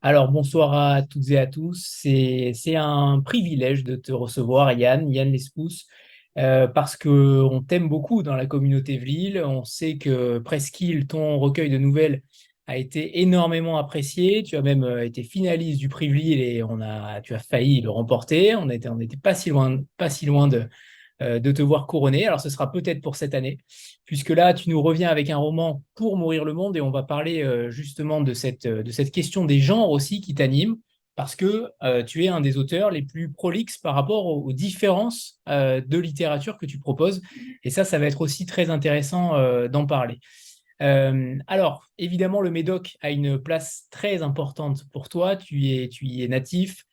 Alors, bonsoir à toutes et à tous. C'est un privilège de te recevoir, Yann Lespous, parce que on t'aime beaucoup dans la communauté Vlil. On sait que Presqu'île, ton recueil de nouvelles, a été énormément apprécié. Tu as même été finaliste du prix Vlil et tu as failli le remporter. On était pas si loin de te voir couronné. Alors, ce sera peut-être pour cette année, puisque là, tu nous reviens avec un roman Pour mourir le monde, et on va parler justement de cette question des genres aussi qui t'anime, parce que tu es un des auteurs les plus prolixes par rapport aux différences de littérature que tu proposes, et ça va être aussi très intéressant d'en parler. Alors, évidemment, le Médoc a une place très importante pour toi, tu y es natif,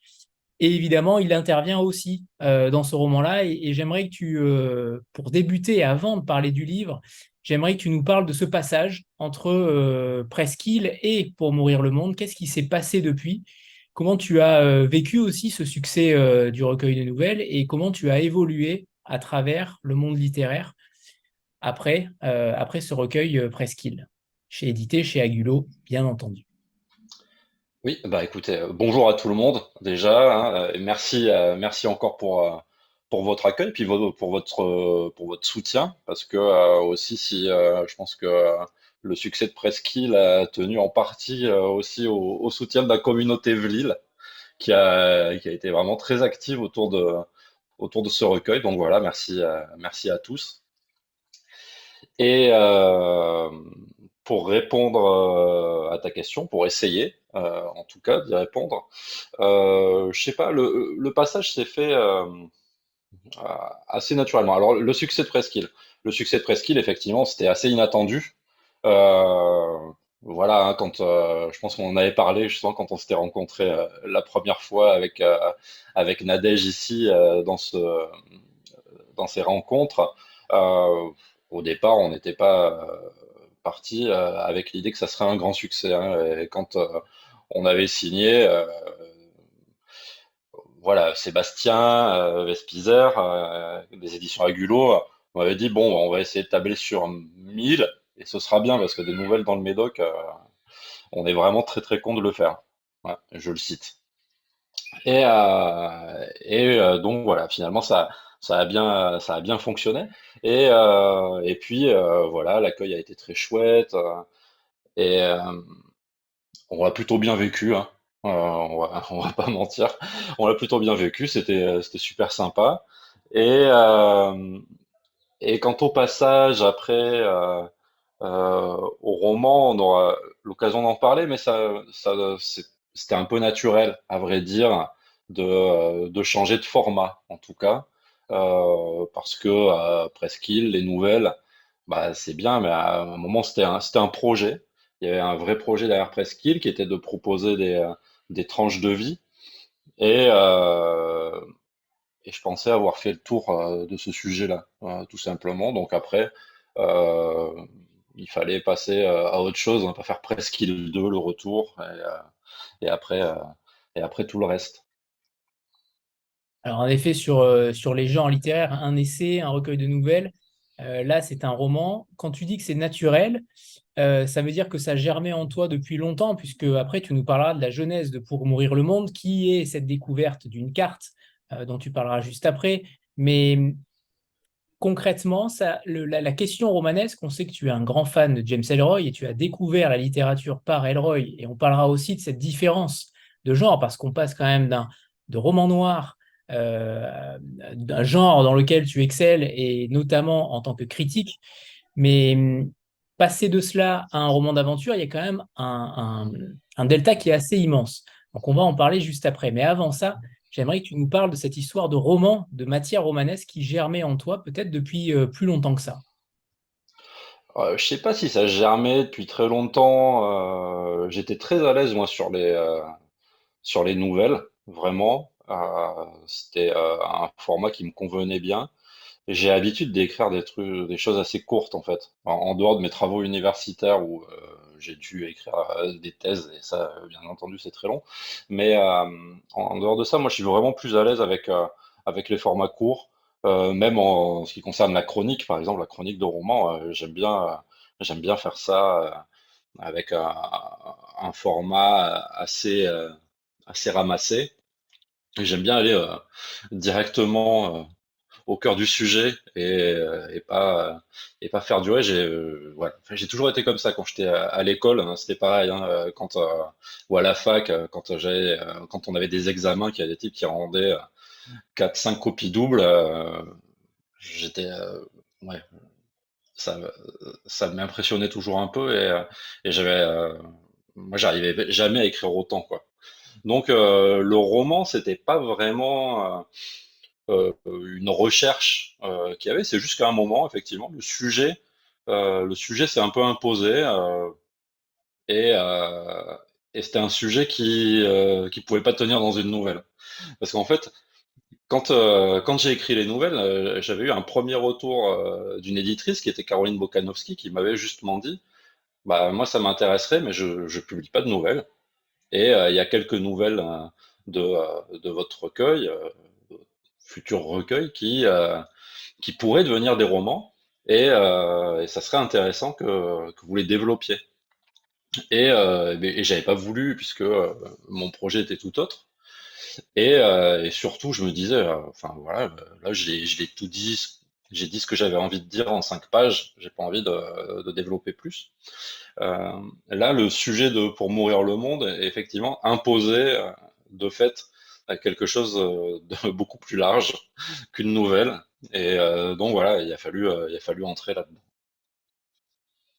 et évidemment, il intervient aussi dans ce roman-là. Et j'aimerais que pour débuter, avant de parler du livre, j'aimerais que tu nous parles de ce passage entre Presqu'île et Pour mourir le monde. Qu'est-ce qui s'est passé depuis? Comment tu as vécu aussi ce succès du recueil de nouvelles et comment tu as évolué à travers le monde littéraire après ce recueil Presqu'île, édité chez Agulot, bien entendu. Oui, bah écoutez, bonjour à tout le monde déjà, hein, et merci encore pour votre accueil, puis pour votre soutien, parce que aussi si je pense que le succès de Presqu'île a tenu en partie aussi au soutien de la communauté Vlil, qui a été vraiment très active autour de ce recueil. Donc voilà, merci à tous. Et pour répondre à ta question, pour essayer en tout cas d'y répondre. Je sais pas, le passage s'est fait assez naturellement. Alors, le succès de Presqu'île, effectivement, c'était assez inattendu. Euh, voilà, hein, je pense qu'on en avait parlé justement quand on s'était rencontré la première fois avec Nadège ici dans ces rencontres. Euh, Au départ, on n'était pas parti avec l'idée que ça serait un grand succès, hein. Et quand on avait signé, voilà, Sébastien Vespizer, des éditions Agulot, on m'avait dit, bon, on va essayer de tabler sur 1000, et ce sera bien, parce que des nouvelles dans le Médoc, on est vraiment très très con de le faire. Ouais, je le cite. Donc voilà, finalement, ça a bien fonctionné. Et puis, voilà, l'accueil a été très chouette, et on l'a plutôt bien vécu, hein. On va pas mentir. On l'a plutôt bien vécu, c'était super sympa. Et, euh, et quant au passage après au roman, on aura l'occasion d'en parler, mais c'était un peu naturel, à vrai dire, de changer de format, en tout cas, parce que Presqu'île, les nouvelles, bah, c'est bien, mais à un moment, c'était un projet. Il y avait un vrai projet derrière Presqu'île qui était de proposer des tranches de vie. Et, euh, et je pensais avoir fait le tour de ce sujet-là, tout simplement. Donc après, euh, il fallait passer à autre chose, hein, pas faire Presqu'île 2, le retour, et après, euh, et après tout le reste. Alors, en effet, sur les genres littéraires, un essai, un recueil de nouvelles, là, c'est un roman. Quand tu dis que c'est naturel, ça veut dire que ça germait en toi depuis longtemps, puisque après, tu nous parleras de la genèse de Pour mourir le monde, qui est cette découverte d'une carte dont tu parleras juste après. Mais concrètement, la question romanesque, on sait que tu es un grand fan de James Ellroy et tu as découvert la littérature par Ellroy. Et on parlera aussi de cette différence de genre, parce qu'on passe quand même de roman noir, d'un genre dans lequel tu excelles, et notamment en tant que critique. Mais passer de cela à un roman d'aventure, il y a quand même un delta qui est assez immense. Donc on va en parler juste après. Mais avant ça, j'aimerais que tu nous parles de cette histoire de roman, de matière romanesque qui germait en toi peut-être depuis plus longtemps que ça. Je sais pas si ça germait depuis très longtemps. J'étais très à l'aise moi sur les nouvelles, vraiment. C'était un format qui me convenait bien. J'ai l'habitude d'écrire des trucs, des choses assez courtes en fait, en dehors de mes travaux universitaires où j'ai dû écrire des thèses et ça, bien entendu, c'est très long. Mais en dehors de ça, moi, je suis vraiment plus à l'aise avec les formats courts, même en ce qui concerne la chronique, par exemple, la chronique de roman, j'aime bien faire ça. avec un format assez ramassé. Et j'aime bien aller directement au cœur du sujet et pas faire durer. Voilà. Enfin, j'ai toujours été comme ça quand j'étais à l'école, hein, c'était pareil, hein, ou à la fac, quand on avait des examens, qu'il y a des types qui rendaient 4-5 copies doubles, j'étais ouais, ça ça m'impressionnait toujours un peu et moi j'arrivais jamais à écrire autant, quoi. Donc le roman, c'était pas vraiment une recherche qu'il y avait. C'est juste qu'à un moment, effectivement, le sujet s'est un peu imposé et, euh, et c'était un sujet qui pouvait pas tenir dans une nouvelle. Parce qu'en fait, quand j'ai écrit les nouvelles, j'avais eu un premier retour d'une éditrice qui était Caroline Bokanowski qui m'avait justement dit, bah moi ça m'intéresserait, mais je publie pas de nouvelles. Et il y a quelques nouvelles de votre recueil, futur recueil, qui pourraient devenir des romans, et ça serait intéressant que vous les développiez. Et j'avais pas voulu, puisque mon projet était tout autre. Et surtout, je me disais, enfin voilà, là je l'ai tout dit, j'ai dit ce que j'avais envie de dire en 5 pages, j'ai pas envie de développer plus. Là, le sujet de Pour mourir le monde est effectivement imposé de fait à quelque chose de beaucoup plus large qu'une nouvelle. Et donc voilà, il a fallu entrer là-dedans.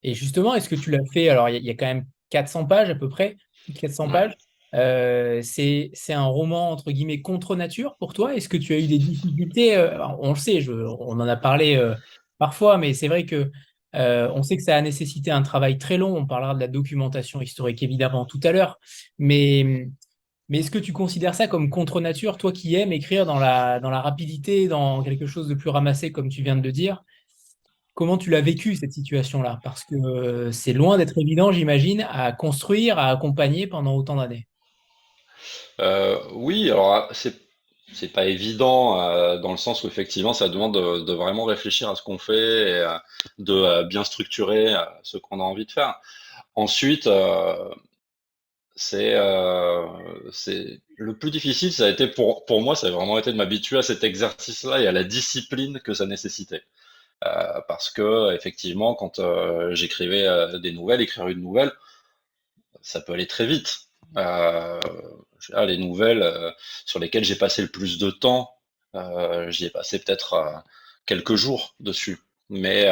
Et justement, est-ce que tu l'as fait? Alors, il y a quand même 400 pages à peu près, plus de 400 Ouais. pages. C'est un roman, entre guillemets, contre nature pour toi? Est-ce que tu as eu des difficultés? Alors, on le sait, on en a parlé parfois, mais c'est vrai que on sait que ça a nécessité un travail très long. On parlera de la documentation historique évidemment tout à l'heure. Mais, mais est-ce que tu considères ça comme contre nature, toi qui aimes écrire dans la rapidité, dans quelque chose de plus ramassé, comme tu viens de le dire? Comment tu l'as vécu, cette situation-là? Parce que c'est loin d'être évident, j'imagine, à construire, à accompagner pendant autant d'années. Oui, alors c'est pas évident dans le sens où effectivement ça demande de vraiment réfléchir à ce qu'on fait et de bien structurer ce qu'on a envie de faire. Ensuite, c'est le plus difficile, ça a été pour moi, ça a vraiment été de m'habituer à cet exercice-là et à la discipline que ça nécessitait. Parce que effectivement, quand j'écrivais des nouvelles, écrire une nouvelle, ça peut aller très vite. Euh, les nouvelles sur lesquelles j'ai passé le plus de temps, j'y ai passé peut-être quelques jours dessus. Mais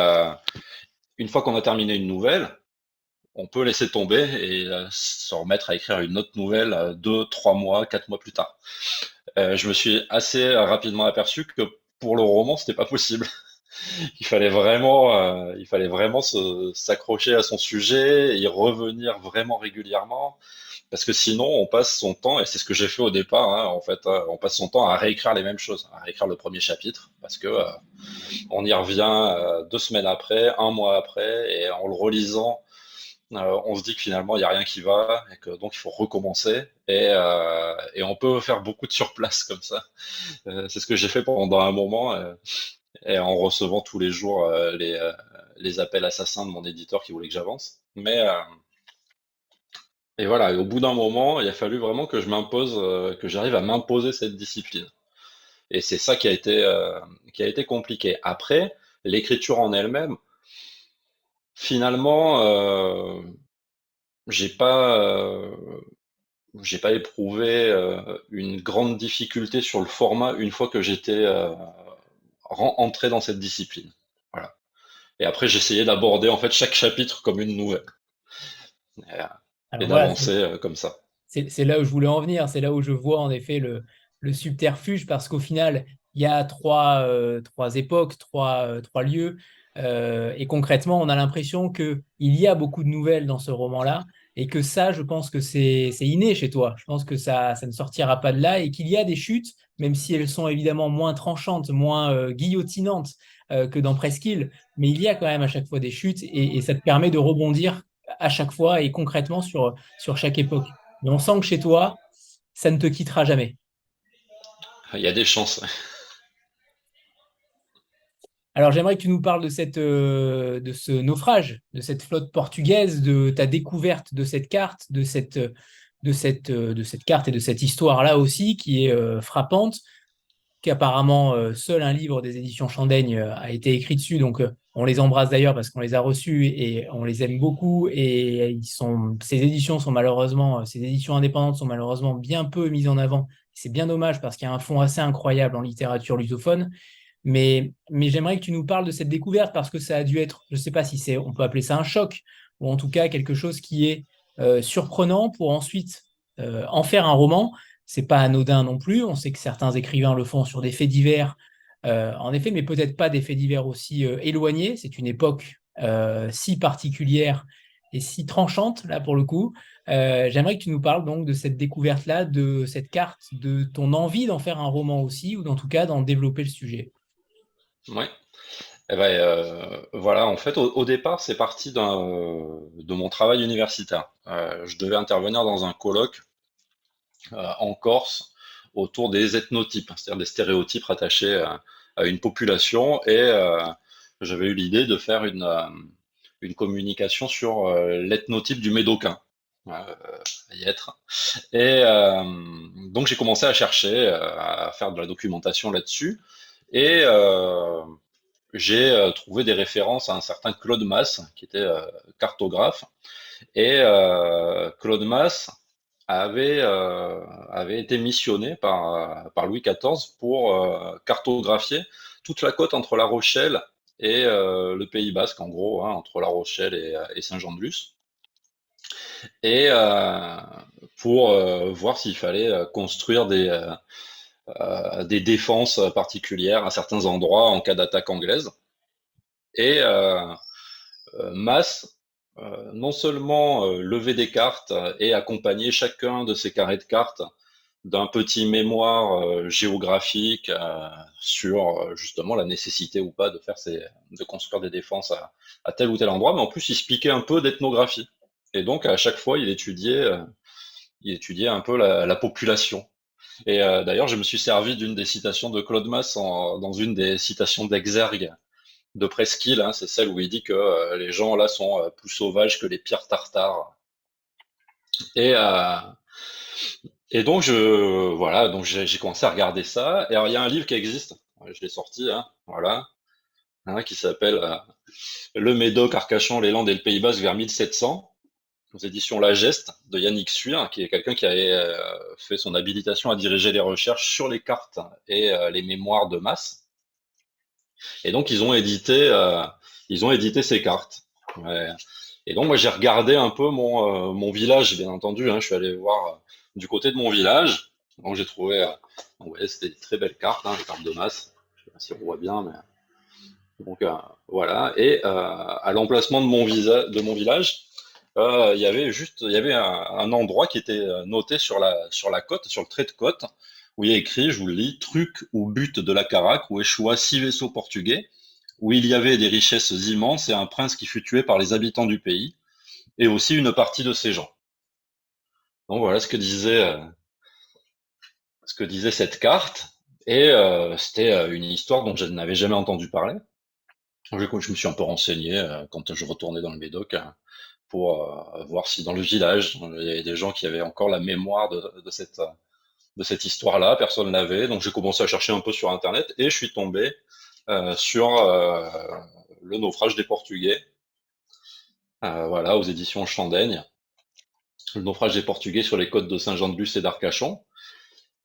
une fois qu'on a terminé une nouvelle, on peut laisser tomber et se remettre à écrire une autre nouvelle 2, 3 mois, 4 mois plus tard. Je me suis assez rapidement aperçu que pour le roman, c'était pas possible. Il fallait vraiment s'accrocher à son sujet, y revenir vraiment régulièrement, parce que sinon on passe son temps, et c'est ce que j'ai fait au départ, hein, en fait, on passe son temps à réécrire les mêmes choses, à réécrire le premier chapitre, parce que on y revient 2 semaines après, un mois après, et en le relisant, on se dit que finalement il n'y a rien qui va, et que donc il faut recommencer, et on peut faire beaucoup de surplace comme ça. C'est ce que j'ai fait pendant un moment. Et en recevant tous les jours les appels assassins de mon éditeur qui voulait que j'avance. Et voilà, et au bout d'un moment, il a fallu vraiment que je m'impose, que j'arrive à m'imposer cette discipline. Et c'est ça qui a été compliqué. Après, l'écriture en elle-même, finalement, j'ai pas, euh, j'ai pas éprouvé une grande difficulté sur le format une fois que j'étais entré dans cette discipline. Voilà. Et après, j'essayais d'aborder en fait chaque chapitre comme une nouvelle et, euh, et Alors voilà, d'avancer comme ça. c'est là où je voulais en venir, c'est là où je vois en effet le subterfuge, parce qu'au final, il y a trois époques, trois lieux, et concrètement, on a l'impression qu'il y a beaucoup de nouvelles dans ce roman-là, et que ça, je pense que c'est inné chez toi. Je pense que ça ne sortira pas de là, et qu'il y a des chutes, même si elles sont évidemment moins tranchantes, moins guillotinantes que dans Presqu'île, mais il y a quand même à chaque fois des chutes, et ça te permet de rebondir à chaque fois et concrètement sur chaque époque. Mais on sent que chez toi, ça ne te quittera jamais. Il y a des chances. Alors, j'aimerais que tu nous parles de ce naufrage, de cette flotte portugaise, de ta découverte de cette carte, de cette carte et de cette histoire-là aussi, qui est frappante, qu'apparemment seul un livre des éditions Chandaigne a été écrit dessus. Donc, on les embrasse d'ailleurs parce qu'on les a reçus et on les aime beaucoup. Et ces éditions indépendantes sont malheureusement bien peu mises en avant. C'est bien dommage parce qu'il y a un fond assez incroyable en littérature lusophone. Mais j'aimerais que tu nous parles de cette découverte parce que ça a dû être, je ne sais pas si c'est, on peut appeler ça un choc, ou en tout cas quelque chose qui est surprenant pour ensuite en faire un roman. C'est pas anodin non plus. On sait que certains écrivains le font sur des faits divers, en effet, mais peut-être pas des faits divers aussi éloignés. C'est une époque si particulière et si tranchante, là, pour le coup. J'aimerais que tu nous parles donc de cette découverte-là, de cette carte, de ton envie d'en faire un roman aussi, ou en tout cas d'en développer le sujet. Ouais. Eh ben, voilà, en fait, au départ, c'est parti de mon travail universitaire. Je devais intervenir dans un colloque en Corse autour des ethnotypes, c'est-à-dire des stéréotypes rattachés à une population, et j'avais eu l'idée de faire une communication sur l'ethnotype du Médocain. Y être. Et donc j'ai commencé à chercher, à faire de la documentation là-dessus, et j'ai trouvé des références à un certain Claude Masse, qui était cartographe. Et Claude Masse avait été missionné par Louis XIV pour cartographier toute la côte entre La Rochelle et le Pays Basque, en gros, hein, entre La Rochelle et Saint-Jean-de-Luz, et pour voir s'il fallait construire des défenses particulières à certains endroits en cas d'attaque anglaise. Et Masse, non seulement levait des cartes et accompagnait chacun de ces carrés de cartes d'un petit mémoire géographique sur justement la nécessité ou pas de construire des défenses à tel ou tel endroit, mais en plus il se piquait un peu d'ethnographie. Et donc à chaque fois il étudiait un peu la population. Et d'ailleurs je me suis servi d'une des citations de Claude Masse dans une des citations d'Exergue de Presqu'île, hein, c'est celle où il dit que les gens là sont plus sauvages que les pires tartares. Et, euh, et donc voilà, donc j'ai commencé à regarder ça. Et alors il y a un livre qui existe, je l'ai sorti, hein, voilà, hein, qui s'appelle Le Médoc, Arcachon, les Landes et le Pays Basque vers 1700, aux éditions La Geste de Yannick Suir, qui est quelqu'un qui avait fait son habilitation à diriger les recherches sur les cartes et les mémoires de masse. Et donc ils ont édité ces cartes. Ouais. Et donc moi j'ai regardé un peu mon village, bien entendu. Hein, je suis allé voir du côté de mon village. Donc j'ai trouvé, ouais, c'était des très belles cartes, hein, les cartes de masse. Je sais pas si on voit bien, mais donc voilà. Et à l'emplacement de mon village, il y avait un endroit qui était noté sur la côte, sur le trait de côte, où il y a écrit, je vous le lis, truc ou but de la Caraque, où échoua 6 vaisseaux portugais, où il y avait des richesses immenses et un prince qui fut tué par les habitants du pays, et aussi une partie de ses gens. Donc voilà ce que disait cette carte, et c'était une histoire dont je n'avais jamais entendu parler. Donc, je me suis un peu renseigné quand je retournais dans le Médoc, pour voir si dans le village, il y avait des gens qui avaient encore la mémoire de cette histoire-là. Personne l'avait, donc j'ai commencé à chercher un peu sur Internet et je suis tombé sur le naufrage des Portugais, voilà, aux éditions Chandaigne. Le naufrage des Portugais sur les côtes de Saint-Jean-de-Luz et d'Arcachon.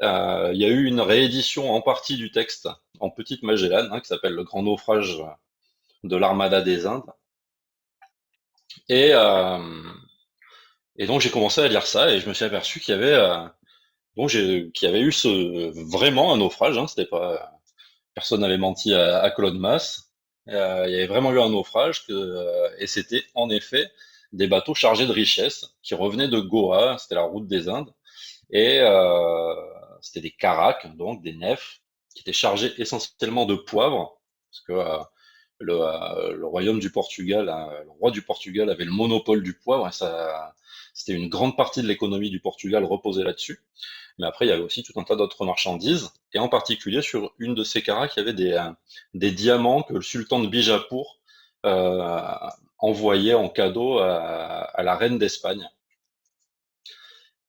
Il y a eu une réédition en partie du texte en petite Magellane, hein, qui s'appelle Le Grand Naufrage de l'Armada des Indes. Et, euh, et donc j'ai commencé à lire ça et je me suis aperçu qu'il y avait qu'il y avait eu vraiment un naufrage, hein, c'était pas, personne n'avait menti à Claude Masse. Il y avait vraiment eu un naufrage et c'était en effet des bateaux chargés de richesses qui revenaient de Goa, c'était la route des Indes, et c'était des caracs, donc des nefs, qui étaient chargés essentiellement de poivre, parce que le royaume du Portugal, le roi du Portugal avait le monopole du poivre, et ça, c'était une grande partie de l'économie du Portugal reposée là-dessus. Mais après, il y avait aussi tout un tas d'autres marchandises, et en particulier sur une de ces caracs, il y avait des diamants que le sultan de Bijapur euh, envoyait en cadeau à la reine d'Espagne.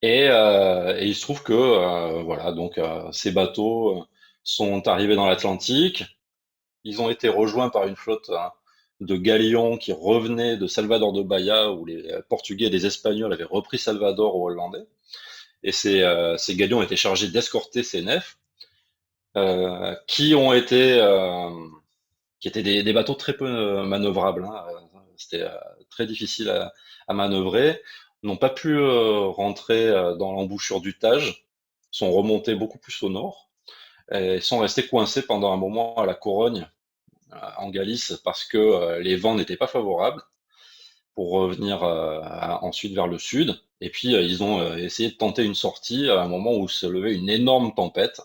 Et il se trouve que voilà, donc ces bateaux sont arrivés dans l'Atlantique. Ils ont été rejoints par une flotte de galions qui revenaient de Salvador de Bahia, où les Portugais et les Espagnols avaient repris Salvador aux Hollandais. Et ces galions étaient chargés d'escorter ces nefs, qui ont été, qui étaient des bateaux très peu manœuvrables, hein. C'était très difficile à manœuvrer. N'ont pas pu rentrer dans l'embouchure du Tage, sont remontés beaucoup plus au nord et sont restés coincés pendant un moment à la Corogne, en Galice, parce que les vents n'étaient pas favorables pour revenir ensuite vers le sud. Et puis ils ont essayé de tenter une sortie à un moment où se levait une énorme tempête.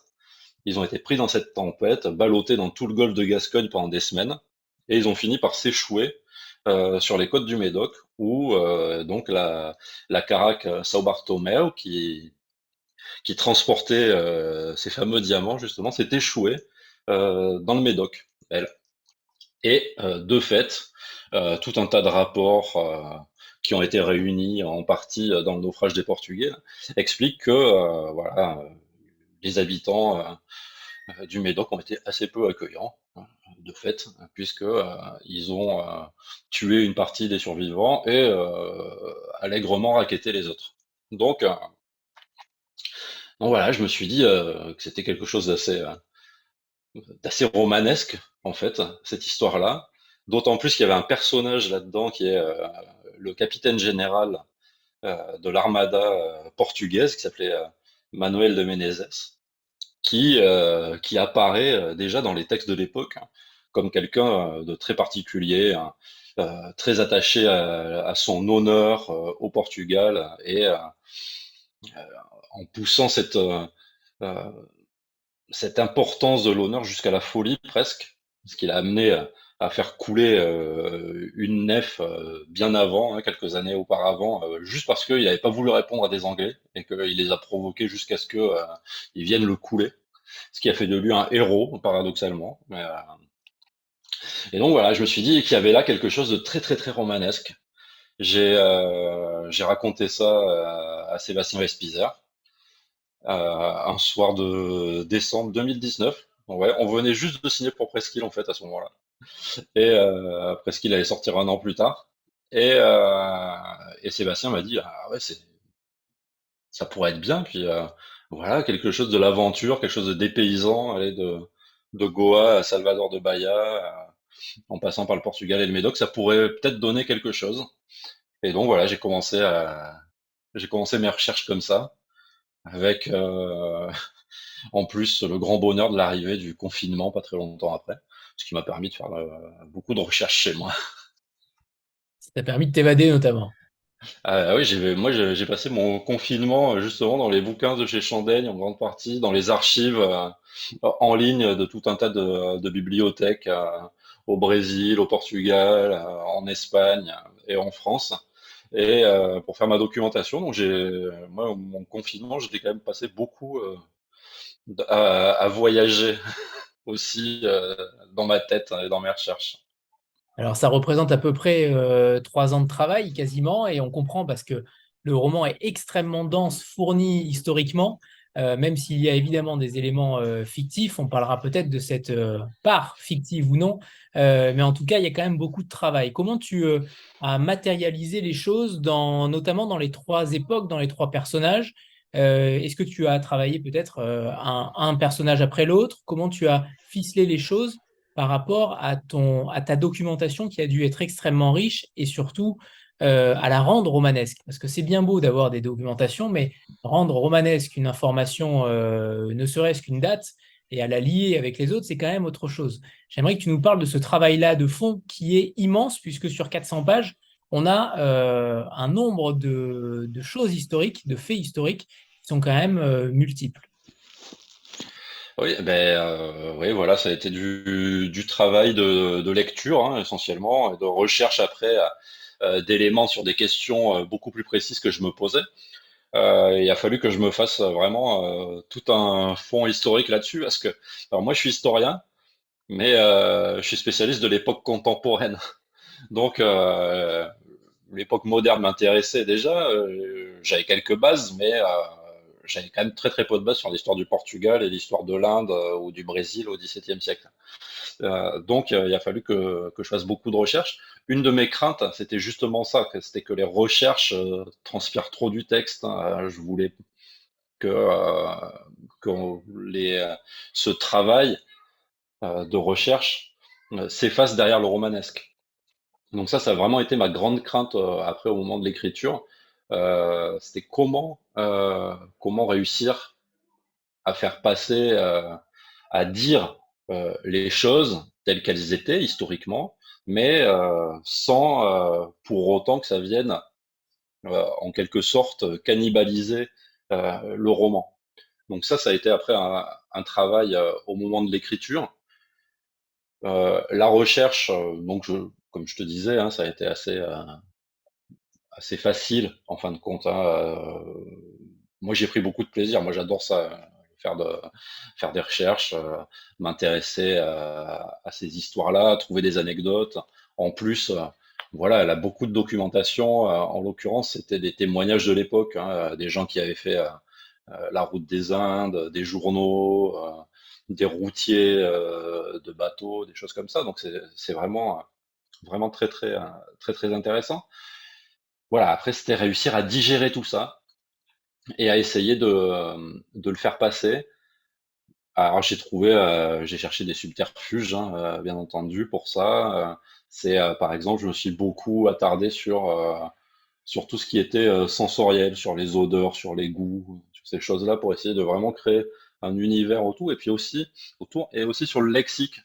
Ils ont été pris dans cette tempête, ballottés dans tout le golfe de Gascogne pendant des semaines, et ils ont fini par s'échouer sur les côtes du Médoc, où donc la caraque São Bartomeu, qui transportait ces fameux diamants, justement, s'est échouée dans le Médoc, elle. Et de fait, tout un tas de rapports qui ont été réunis en partie dans le naufrage des Portugais là, expliquent que voilà, les habitants du Médoc ont été assez peu accueillants, hein, de fait, puisque ils ont tué une partie des survivants et allègrement racketté les autres. Donc, euh, donc voilà, je me suis dit que c'était quelque chose d'assez romanesque, en fait, cette histoire-là. D'autant plus qu'il y avait un personnage là-dedans qui est le capitaine général de l'armada portugaise qui s'appelait Manuel de Menezes, qui apparaît déjà dans les textes de l'époque, hein, comme quelqu'un de très particulier, hein, très attaché à son honneur au Portugal et en poussant euh, cette importance de l'honneur jusqu'à la folie presque, ce qui l'a amené à faire couler une nef bien avant, hein, quelques années auparavant, juste parce qu'il n'avait pas voulu répondre à des Anglais et qu'il les a provoqués jusqu'à ce que ils viennent le couler, ce qui a fait de lui un héros, paradoxalement. Et donc voilà, je me suis dit qu'il y avait là quelque chose de très très très romanesque. J'ai raconté ça à Sébastien Vespizer un soir de décembre 2019. Ouais, on venait juste de signer pour Presqu'île en fait à ce moment-là. Et Presqu'île allait sortir un an plus tard. Et, euh, et Sébastien m'a dit ah ouais ça pourrait être bien. Puis voilà quelque chose de l'aventure, quelque chose de dépaysant, aller de Goa à Salvador de Bahia, en passant par le Portugal et le Médoc, ça pourrait peut-être donner quelque chose. Et donc voilà, j'ai commencé mes recherches comme ça, avec en plus le grand bonheur de l'arrivée du confinement pas très longtemps après, ce qui m'a permis de faire beaucoup de recherches chez moi. Ça t'a permis de t'évader notamment. Ah oui, j'ai passé mon confinement justement dans les bouquins de chez Chandaigne en grande partie, dans les archives en ligne de tout un tas de bibliothèques au Brésil, au Portugal, en Espagne et en France. Et pour faire ma documentation, donc moi mon confinement, j'étais quand même passé beaucoup à voyager aussi dans ma tête et dans mes recherches. Alors, ça représente à peu près 3 ans de travail quasiment, et on comprend parce que le roman est extrêmement dense, fourni historiquement, même s'il y a évidemment des éléments fictifs, on parlera peut-être de cette part fictive ou non, mais en tout cas, il y a quand même beaucoup de travail. Comment tu as matérialisé les choses, notamment dans les trois époques, dans les trois personnages? Est-ce que tu as travaillé peut-être un personnage après l'autre? Comment tu as ficelé les choses par rapport à ta documentation qui a dû être extrêmement riche et surtout à la rendre romanesque? Parce que c'est bien beau d'avoir des documentations, mais rendre romanesque une information, ne serait-ce qu'une date, et à la lier avec les autres, c'est quand même autre chose. J'aimerais que tu nous parles de ce travail-là de fond qui est immense, puisque sur 400 pages, on a un nombre de choses historiques, de faits historiques, qui sont quand même multiples. Oui, oui, voilà, ça a été du travail de lecture hein, essentiellement, et de recherche après d'éléments sur des questions beaucoup plus précises que je me posais. Il a fallu que je me fasse vraiment tout un fond historique là-dessus, parce que alors moi je suis historien, mais je suis spécialiste de l'époque contemporaine. Donc l'époque moderne m'intéressait déjà. J'avais quelques bases, mais j'avais quand même très très peu de bases sur l'histoire du Portugal et l'histoire de l'Inde ou du Brésil au XVIIe siècle. Donc, il a fallu que je fasse beaucoup de recherches. Une de mes craintes, c'était justement ça, c'était que les recherches transpirent trop du texte, hein. Je voulais que, que ce travail de recherche s'efface derrière le romanesque. Donc ça a vraiment été ma grande crainte après au moment de l'écriture. C'était comment réussir à faire passer, à dire les choses telles qu'elles étaient historiquement, mais sans pour autant que ça vienne en quelque sorte cannibaliser le roman. Donc ça a été après un travail au moment de l'écriture. La recherche, comme je te disais, hein, ça a été assez facile en fin de compte, hein. Moi, j'ai pris beaucoup de plaisir. Moi, j'adore ça, faire de, faire des recherches, m'intéresser à ces histoires-là, trouver des anecdotes. En plus, voilà, elle a beaucoup de documentation. En l'occurrence, c'était des témoignages de l'époque, hein, des gens qui avaient fait la route des Indes, des journaux, des routiers de bateaux, des choses comme ça. Donc, c'est vraiment très, très intéressant. Voilà, après, c'était réussir à digérer tout ça et à essayer de le faire passer. Alors, j'ai cherché des subterfuges, hein, bien entendu, pour ça. Par exemple, je me suis beaucoup attardé sur tout ce qui était sensoriel, sur les odeurs, sur les goûts, sur ces choses-là, pour essayer de vraiment créer un univers autour, et puis aussi sur le lexique,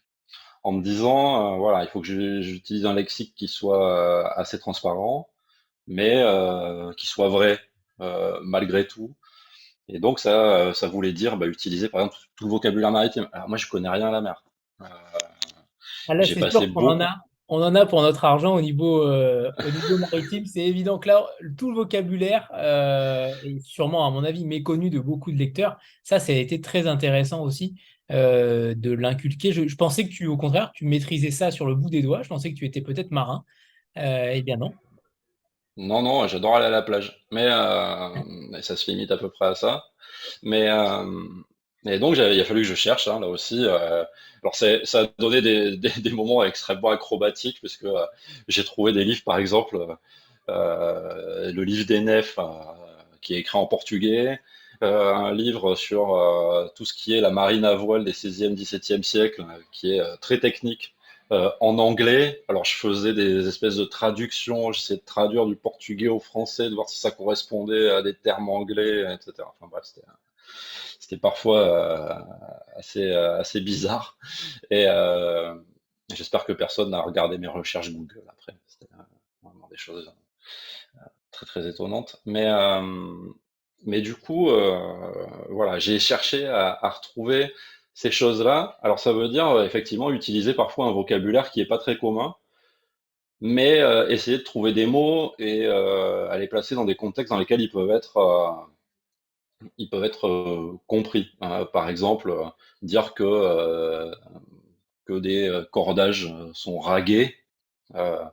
en me disant, voilà, il faut que j'utilise un lexique qui soit assez transparent, mais qui soit vrai malgré tout. Et donc ça voulait dire utiliser par exemple tout le vocabulaire maritime. Alors moi je connais rien à la mer. Euh, Ah là, j'ai c'est passé sûr qu'on en beaucoup. a. On en a pour notre argent au niveau maritime. C'est évident que là, tout le vocabulaire est sûrement, à mon avis, méconnu de beaucoup de lecteurs. Ça a été très intéressant aussi de l'inculquer. Je pensais que au contraire, tu maîtrisais ça sur le bout des doigts. Je pensais que tu étais peut-être marin. Eh bien non. Non, non, j'adore aller à la plage, mais ça se limite à peu près à ça. Mais et donc il a fallu que je cherche hein, là aussi. Alors ça a donné des moments extrêmement acrobatiques parce que j'ai trouvé des livres, par exemple, le livre des nefs qui est écrit en portugais, un livre sur tout ce qui est la marine à voile des 16e, 17e siècles, qui est très technique. En anglais, alors je faisais des espèces de traductions, j'essayais de traduire du portugais au français, de voir si ça correspondait à des termes anglais, etc. Enfin bref, c'était parfois assez bizarre. Et j'espère que personne n'a regardé mes recherches Google après. C'était vraiment des choses très très étonnantes. Mais du coup, voilà, j'ai cherché à retrouver ces choses-là. Alors ça veut dire effectivement utiliser parfois un vocabulaire qui est pas très commun, mais essayer de trouver des mots et à les placer dans des contextes dans lesquels ils peuvent être compris. Par exemple, dire que des cordages sont ragués. Euh,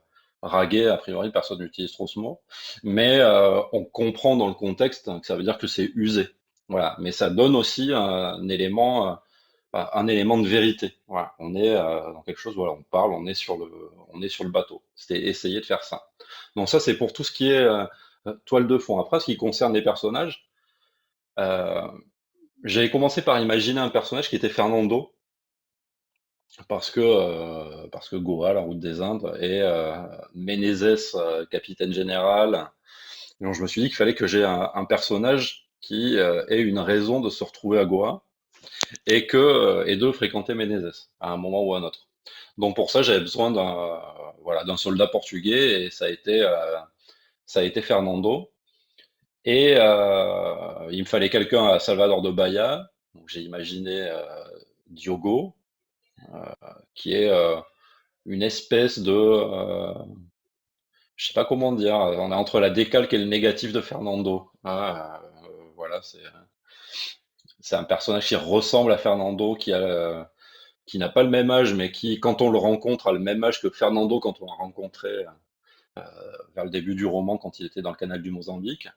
Ragué, a priori, personne n'utilise trop ce mot, mais on comprend dans le contexte que ça veut dire que c'est usé. Voilà, mais ça donne aussi un élément de vérité. Voilà, on est dans quelque chose, voilà, on parle, on est sur le bateau. C'était essayer de faire ça. Donc ça, c'est pour tout ce qui est toile de fond. Après, ce qui concerne les personnages, euh, j'avais commencé par imaginer un personnage qui était Fernando, parce que Goa, la route des Indes, et Menezes, capitaine général. Donc je me suis dit qu'il fallait que j'ai un personnage qui ait une raison de se retrouver à Goa et de fréquenter Menezes à un moment ou à un autre. Donc pour ça, j'avais besoin d'un soldat portugais et ça a été Fernando. Et il me fallait quelqu'un à Salvador de Bahia. Donc j'ai imaginé Diogo, qui est une espèce de, je sais pas comment dire, on est entre la décalque et le négatif de Fernando. Voilà, c'est un personnage qui ressemble à Fernando, qui n'a pas le même âge, mais qui, quand on le rencontre, a le même âge que Fernando quand on l'a rencontré vers le début du roman, quand il était dans le canal du Mozambique.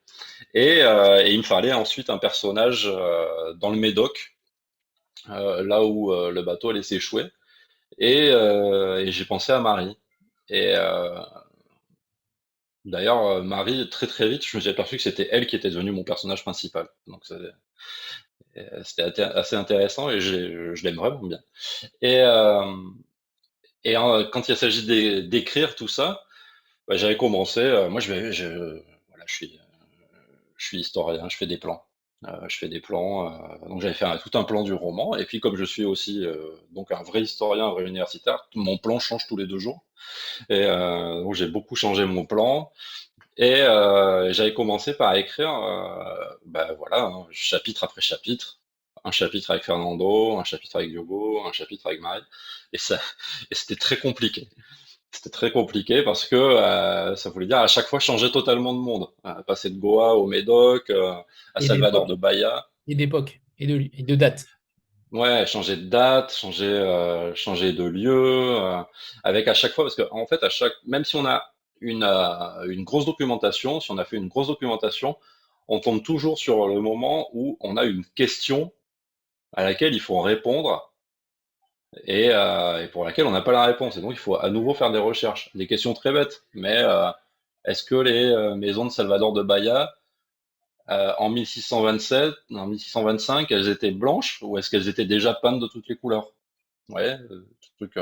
Et il me fallait ensuite un personnage dans le Médoc, là où le bateau allait s'échouer. Et j'ai pensé à Marie. Et d'ailleurs, Marie, très très vite, je me suis aperçu que c'était elle qui était devenue mon personnage principal. Donc c'était assez intéressant et je l'aime vraiment bien. Et, euh, et quand il s'agit d'écrire tout ça, bah, j'avais commencé. Moi, voilà, je suis historien, je fais des plans. Je fais des plans. Donc j'avais fait tout un plan du roman. Et puis comme je suis aussi donc un vrai historien, un vrai universitaire, mon plan change tous les 2 jours. Donc j'ai beaucoup changé mon plan. Et j'avais commencé par écrire, bah, voilà, hein, chapitre après chapitre. Un chapitre avec Fernando, un chapitre avec Diogo, un chapitre avec Marie. Et ça, et c'était très compliqué. C'était très compliqué parce que ça voulait dire à chaque fois changer totalement de monde. Passer de Goa au Médoc, à Et Salvador d'époque, de Bahia. et de date. Ouais, changer de date, changer de lieu, avec à chaque fois, parce que en fait, même si on a une grosse documentation, si on a fait une grosse documentation, on tombe toujours sur le moment où on a une question à laquelle il faut répondre et pour laquelle on n'a pas la réponse. Et donc, il faut à nouveau faire des recherches. Des questions très bêtes, mais est-ce que les maisons de Salvador de Bahia, en 1627, en 1625, elles étaient blanches ou est-ce qu'elles étaient déjà peintes de toutes les couleurs? Ouais, truc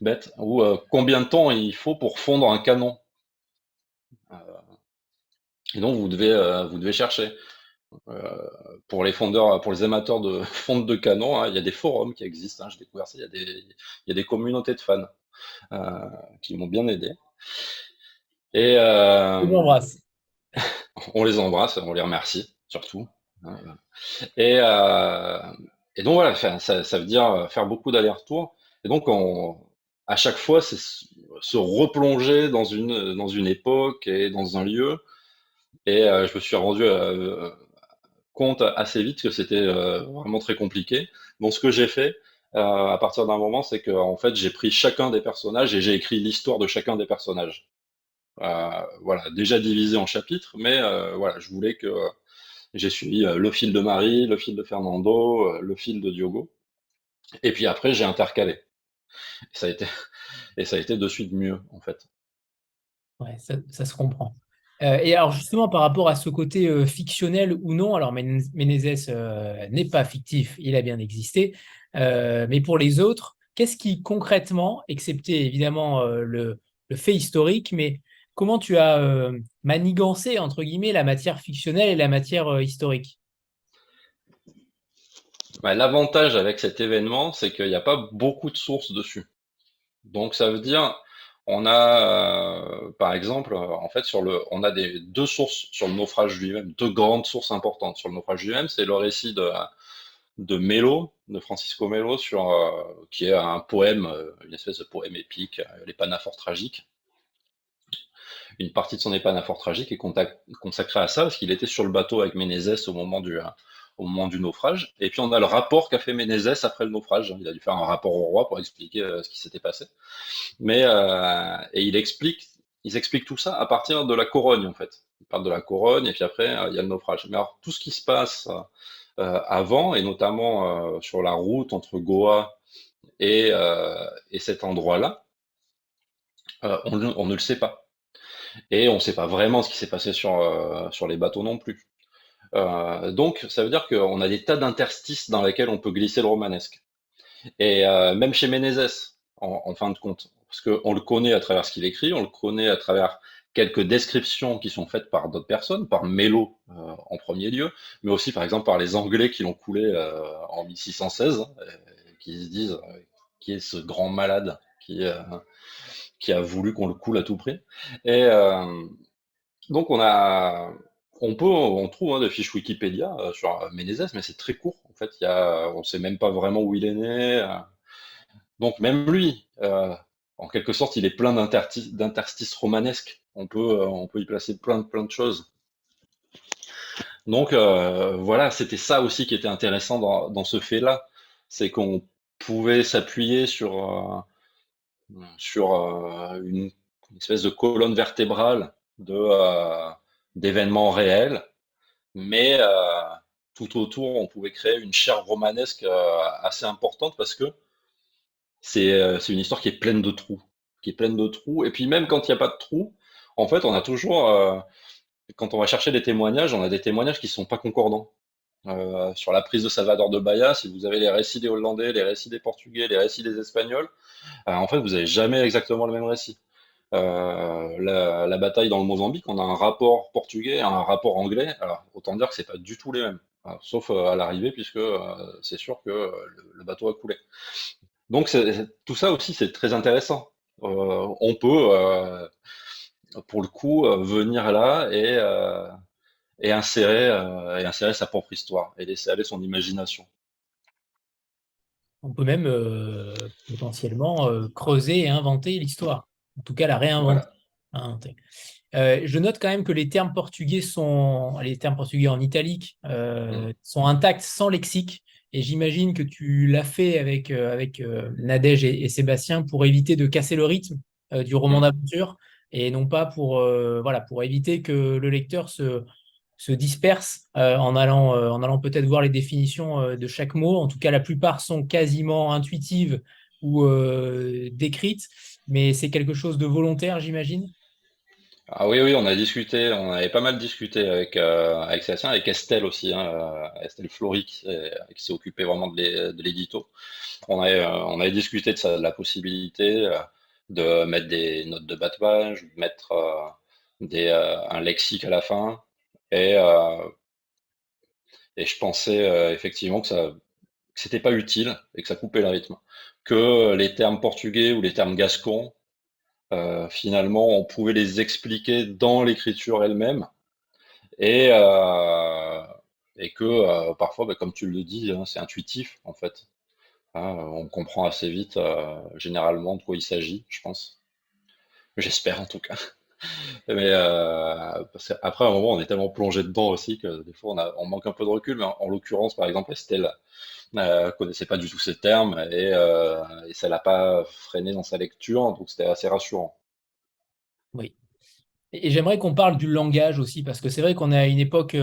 bête. Ou combien de temps il faut pour fondre un canon? Et donc vous devez chercher. Euh, pour les fondeurs, pour les amateurs de fonte de canon, hein, il y a des forums qui existent. Hein, j'ai découvert ça. Il y a des communautés de fans qui m'ont bien aidé. Et Je m'embrasse. on les embrasse, on les remercie surtout. Hein. Et, euh, et donc voilà, enfin, ça veut dire faire beaucoup d'allers-retours. Et donc à chaque fois, c'est se replonger dans une époque et dans un lieu. Et je me suis rendu compte assez vite que c'était vraiment très compliqué. Donc ce que j'ai fait à partir d'un moment, c'est que en fait, j'ai pris chacun des personnages et j'ai écrit l'histoire de chacun des personnages. Voilà, déjà divisé en chapitres, mais voilà, je voulais que j'ai suivi le fil de Marie, le fil de Fernando, le fil de Diogo. Et puis après, j'ai intercalé. Et ça a été, et ça a été de suite mieux, en fait. Ouais, ça se comprend. Et alors justement, par rapport à ce côté fictionnel ou non, alors Ménézès n'est pas fictif, il a bien existé. Mais pour les autres, qu'est-ce qui concrètement, excepté évidemment le fait historique, mais comment tu as manigancé, entre guillemets, la matière fictionnelle et la matière historique? Bah, l'avantage avec cet événement, c'est qu'il n'y a pas beaucoup de sources dessus. Donc ça veut dire, on a, par exemple, en fait, on a deux sources sur le naufrage lui-même, deux grandes sources importantes sur le naufrage lui-même. C'est le récit de Melo, de Francisco Melo, qui est un poème, une espèce de poème épique, les Panaphores tragiques. Une partie de son épanaphore tragique est consacrée à ça, parce qu'il était sur le bateau avec Ménézès au moment du naufrage. Et puis on a le rapport qu'a fait Ménézès après le naufrage. Il a dû faire un rapport au roi pour expliquer ce qui s'était passé. Et ils expliquent tout ça à partir de la Corogne, en fait. Ils parlent de la Corogne, et puis après, il y a le naufrage. Mais alors, tout ce qui se passe avant, et notamment sur la route entre Goa et cet endroit-là, on ne le sait pas. Et on ne sait pas vraiment ce qui s'est passé sur les bateaux non plus. Donc, ça veut dire qu'on a des tas d'interstices dans lesquels on peut glisser le romanesque. Et même chez Ménézès, en fin de compte, parce qu'on le connaît à travers ce qu'il écrit, on le connaît à travers quelques descriptions qui sont faites par d'autres personnes, par Mélo en premier lieu, mais aussi par exemple par les Anglais qui l'ont coulé en 1616, qui se disent qui est ce grand malade qui a voulu qu'on le coule à tout prix. Et donc on trouve hein, des fiches Wikipédia sur Ménézès, mais c'est très court. En fait, on sait même pas vraiment où il est né. Donc même lui, en quelque sorte, il est plein d'interstices romanesques. On peut y placer plein de choses. Donc voilà, c'était ça aussi qui était intéressant dans ce fait-là, c'est qu'on pouvait s'appuyer sur une espèce de colonne vertébrale d'événements réels, mais tout autour, on pouvait créer une chair romanesque assez importante parce que c'est une histoire qui est pleine de trous, qui est pleine de trous. Et puis même quand il n'y a pas de trous, en fait, on a toujours, quand on va chercher des témoignages, on a des témoignages qui sont pas concordants. Sur la prise de Salvador de Bahia, si vous avez les récits des Hollandais, les récits des Portugais, les récits des Espagnols, en fait, vous avez jamais exactement le même récit. La bataille dans le Mozambique, on a un rapport portugais et un rapport anglais. Alors, autant dire que c'est pas du tout les mêmes. Sauf à l'arrivée, puisque c'est sûr que le bateau a coulé. Donc, tout ça aussi, c'est très intéressant. On peut, pour le coup, venir là et insérer sa propre histoire et laisser aller son imagination. On peut même potentiellement creuser et inventer l'histoire. En tout cas, la réinventer. Voilà. Inventer. Je note quand même que les termes portugais en italique Mm, sont intacts sans lexique. Et j'imagine que tu l'as fait avec Nadège et Sébastien pour éviter de casser le rythme du roman mm. d'aventure et non pas voilà, pour éviter que le lecteur se disperse en allant peut-être voir les définitions de chaque mot. En tout cas, la plupart sont quasiment intuitives ou décrites, mais c'est quelque chose de volontaire, j'imagine. Ah oui, oui, on a discuté, on avait pas mal discuté avec Sébastien, avec Estelle aussi, hein, Estelle Flory qui s'est occupée vraiment de l'édito. On avait discuté de ça, de la possibilité de mettre des notes de bas de page, de mettre un lexique à la fin. Et, euh, et je pensais effectivement que c'était pas utile et que ça coupait le rythme. Que les termes portugais ou les termes gascons, finalement, on pouvait les expliquer dans l'écriture elle-même et, euh, et que parfois, bah, comme tu le dis, hein, c'est intuitif en fait. Hein, on comprend assez vite généralement de quoi il s'agit, je pense. J'espère en tout cas. Mais parce qu'après, à un moment, on est tellement plongé dedans aussi que des fois, on manque un peu de recul. Mais en l'occurrence, par exemple, Estelle connaissait pas du tout ces termes et ça l'a pas freiné dans sa lecture, donc c'était assez rassurant. Oui. Et j'aimerais qu'on parle du langage aussi, parce que c'est vrai qu'on est à une époque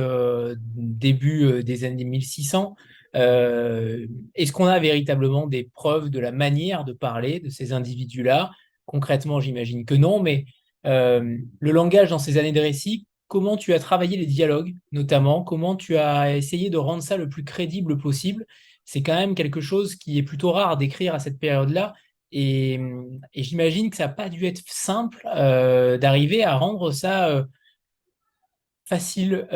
début des années 1600. Est-ce qu'on a véritablement des preuves de la manière de parler de ces individus-là? Concrètement, j'imagine que non, mais le langage dans ces années de récit, comment tu as travaillé les dialogues, notamment, comment tu as essayé de rendre ça le plus crédible possible? C'est quand même quelque chose qui est plutôt rare d'écrire à cette période-là. Et j'imagine que ça n'a pas dû être simple d'arriver à rendre ça facile,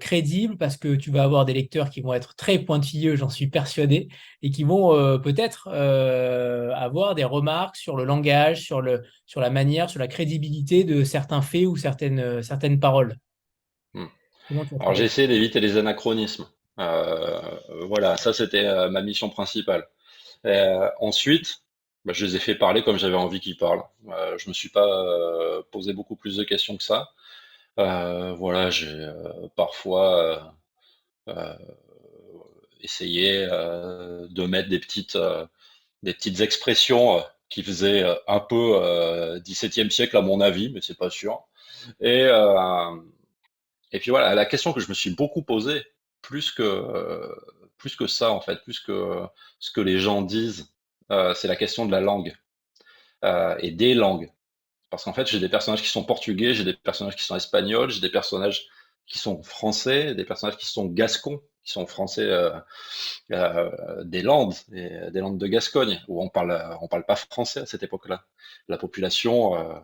crédible, parce que tu vas avoir des lecteurs qui vont être très pointilleux, j'en suis persuadé, et qui vont peut-être avoir des remarques sur le langage, sur la manière, sur la crédibilité de certains faits ou certaines paroles. Hmm. Comment tu as Alors j'ai travaillé? essayé d'éviter les anachronismes. Voilà, ça c'était ma mission principale. Ensuite, bah, je les ai fait parler comme j'avais envie qu'ils parlent. Je me suis pas posé beaucoup plus de questions que ça. Voilà, j'ai parfois euh, essayé de mettre des petites expressions qui faisaient un peu XVIIe siècle à mon avis, mais c'est pas sûr. Et, euh, et puis voilà, la question que je me suis beaucoup posée, plus que ça en fait, plus que ce que les gens disent, c'est la question de la langue et des langues. Parce qu'en fait, j'ai des personnages qui sont portugais, j'ai des personnages qui sont espagnols, j'ai des personnages qui sont français, des personnages qui sont gascons, qui sont français des Landes, des Landes de Gascogne, où on parle pas français à cette époque-là. La population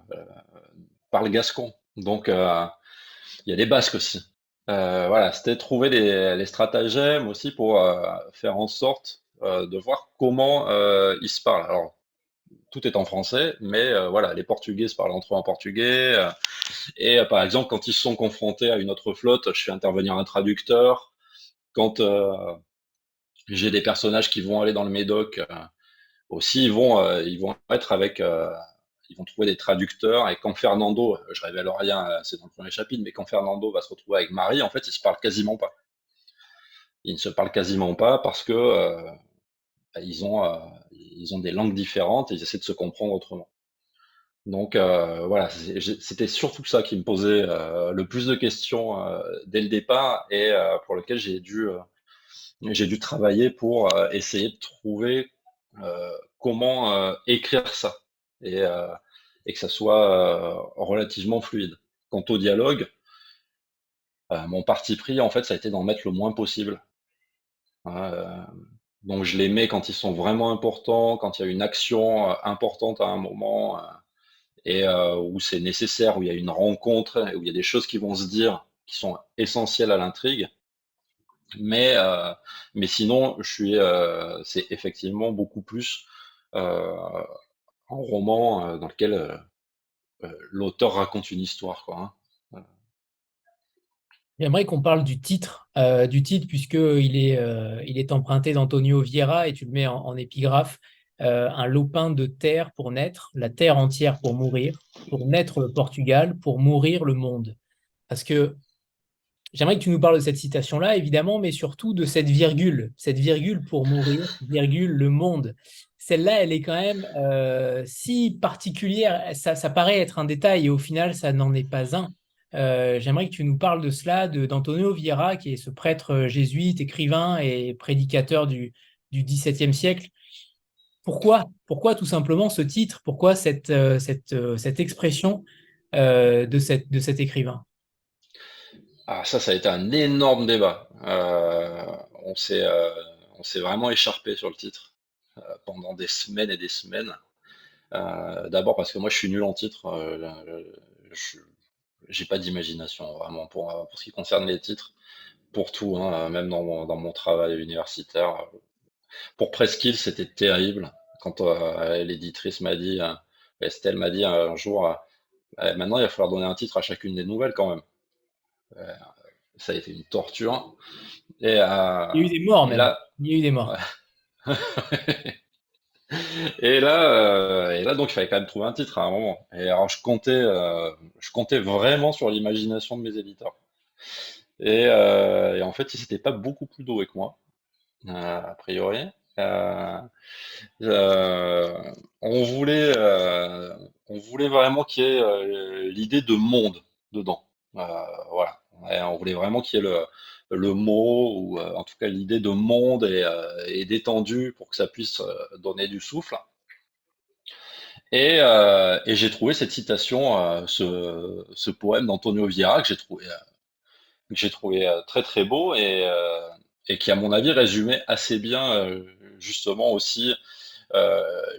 parle gascon. Donc, il y a des Basques aussi. Voilà, c'était trouver les stratagèmes aussi pour faire en sorte de voir comment ils se parlent. Alors, tout est en français, mais voilà, les Portugais se parlent entre eux en portugais. Par exemple, quand ils sont confrontés à une autre flotte, je fais intervenir un traducteur. Quand j'ai des personnages qui vont aller dans le Médoc aussi, ils vont être avec ils vont trouver des traducteurs, et quand Fernando, je révèle rien, c'est dans le premier chapitre, mais quand Fernando va se retrouver avec Marie, en fait, ils se parlent quasiment pas. Ils ne se parlent quasiment pas parce que bah, ils ont des langues différentes et ils essaient de se comprendre autrement. Donc voilà, c'était surtout ça qui me posait le plus de questions dès le départ, et pour lequel j'ai dû travailler pour essayer de trouver comment écrire ça, et, euh, et que ça soit relativement fluide. Quant au dialogue, mon parti pris, en fait, ça a été d'en mettre le moins possible. Hein, donc je les mets quand ils sont vraiment importants, quand il y a une action importante à un moment, et où c'est nécessaire, où il y a une rencontre, où il y a des choses qui vont se dire, qui sont essentielles à l'intrigue. Mais, euh, mais sinon, c'est effectivement beaucoup plus euh, un roman dans lequel l'auteur raconte une histoire, quoi. Hein. J'aimerais qu'on parle du titre il est emprunté d'Antonio Vieira et tu le mets en épigraphe. Un lopin de terre pour naître, la terre entière pour naître le Portugal, pour mourir le monde. Parce que j'aimerais que tu nous parles de cette citation-là, évidemment, mais surtout de cette virgule pour mourir, virgule le monde. Celle-là, elle est quand même si particulière, ça paraît être un détail et au final, ça n'en est pas un. J'aimerais que tu nous parles de cela, d'Antonio Vieira, qui est ce prêtre jésuite, écrivain et prédicateur du XVIIe siècle. Pourquoi tout simplement ce titre? Pourquoi cette expression de cet écrivain? Ah, ça a été un énorme débat. On s'est vraiment écharpé sur le titre pendant des semaines et des semaines. D'abord parce que moi je suis nul en titre. Je- j'ai pas d'imagination vraiment pour ce qui concerne les titres, pour tout, hein, même dans mon travail universitaire. Pour Presqu'île, c'était terrible. Quand l'éditrice m'a dit, Estelle m'a dit un jour, maintenant il va falloir donner un titre à chacune des nouvelles quand même. Euh, Ça a été une torture. Et, Il y a eu des morts et même. là, Il y a eu des morts. ouais. Et là, donc, il fallait quand même trouver un titre à un moment. Et alors, je comptais vraiment sur l'imagination de mes éditeurs. Et en fait, ils n'étaient pas beaucoup plus doués que moi, a priori. Euh, euh, on voulait, euh, on voulait vraiment qu'il y ait l'idée de monde dedans. Voilà. Ouais, on voulait vraiment qu'il y ait le mot, ou en tout cas l'idée de monde et d'étendue pour que ça puisse donner du souffle. Et j'ai trouvé cette citation, ce poème d'Antonio Vieira que j'ai trouvé très très beau, et qui, à mon avis, résumait assez bien justement aussi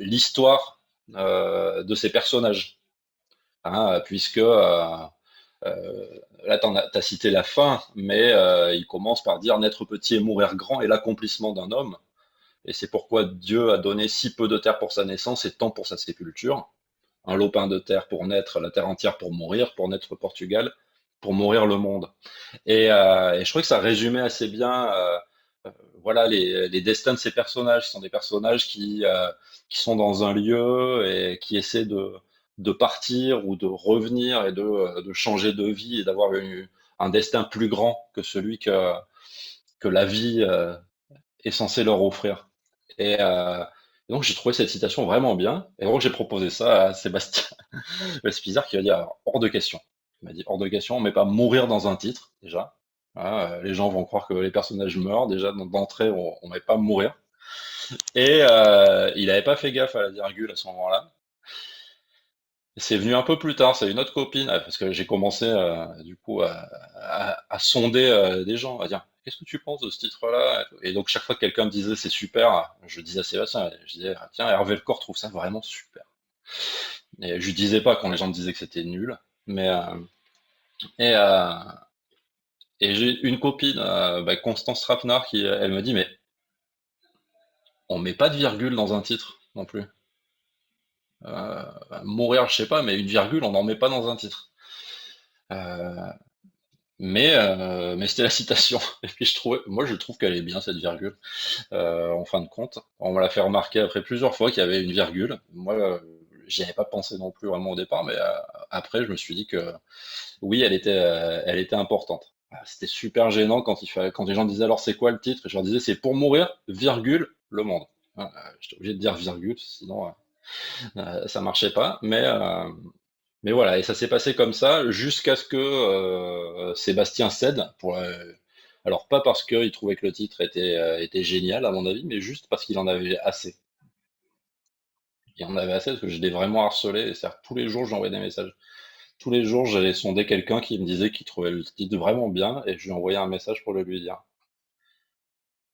l'histoire de ces personnages. Hein, puisque là, t'as cité la fin, mais il commence par dire naître petit et mourir grand est l'accomplissement d'un homme. Et c'est pourquoi Dieu a donné si peu de terre pour sa naissance et tant pour sa sépulture. Un lopin de terre pour naître, la terre entière pour naître Portugal, pour mourir le monde. Et je trouvais que ça résumait assez bien voilà, les destins de ces personnages. Ce sont des personnages qui sont dans un lieu et qui essaient de partir ou de revenir et de changer de vie et d'avoir un destin plus grand que celui que la vie est censée leur offrir. Et donc j'ai trouvé cette citation vraiment bien. Et donc j'ai proposé ça à Sébastien Spizar, qui a dit alors, hors de question. Il m'a dit hors de question, on ne met pas mourir dans un titre déjà. Voilà, les gens vont croire que les personnages meurent. Déjà d'entrée, on ne met pas mourir. Et il n'avait pas fait gaffe à la virgule à ce moment-là. C'est venu un peu plus tard, c'est une autre copine, parce que j'ai commencé du coup à sonder des gens, à dire qu'est-ce que tu penses de ce titre-là? Et donc chaque fois que quelqu'un me disait c'est super, je disais à Sébastien, je disais ah, tiens, Hervé Lecor trouve ça vraiment super. Et je lui disais pas quand les gens me disaient que c'était nul, mais et, euh, et j'ai une copine, Constance Trapenard, qui elle me dit mais on met pas de virgule dans un titre non plus. Euh, Mourir, je sais pas, mais une virgule, on n'en met pas dans un titre. Euh, mais c'était la citation. Et puis moi je trouve qu'elle est bien cette virgule. En fin de compte, on me l'a fait remarquer après plusieurs fois qu'il y avait une virgule. Moi, j'y avais pas pensé non plus vraiment au départ, mais après, je me suis dit que oui, elle était importante. C'était super gênant quand les gens disaient alors c'est quoi le titre? Et je leur disais c'est pour mourir, virgule, le monde. J'étais obligé de dire virgule, sinon ça marchait pas. Mais voilà, et ça s'est passé comme ça jusqu'à ce que Sébastien cède alors pas parce qu'il trouvait que le titre était génial à mon avis, mais juste parce qu'il en avait assez. Il en avait assez parce que je l'ai vraiment harcelé. C'est-à-dire que tous les jours, j'envoyais des messages. Tous les jours, j'allais sonder quelqu'un qui me disait qu'il trouvait le titre vraiment bien et je lui envoyais un message pour le lui dire.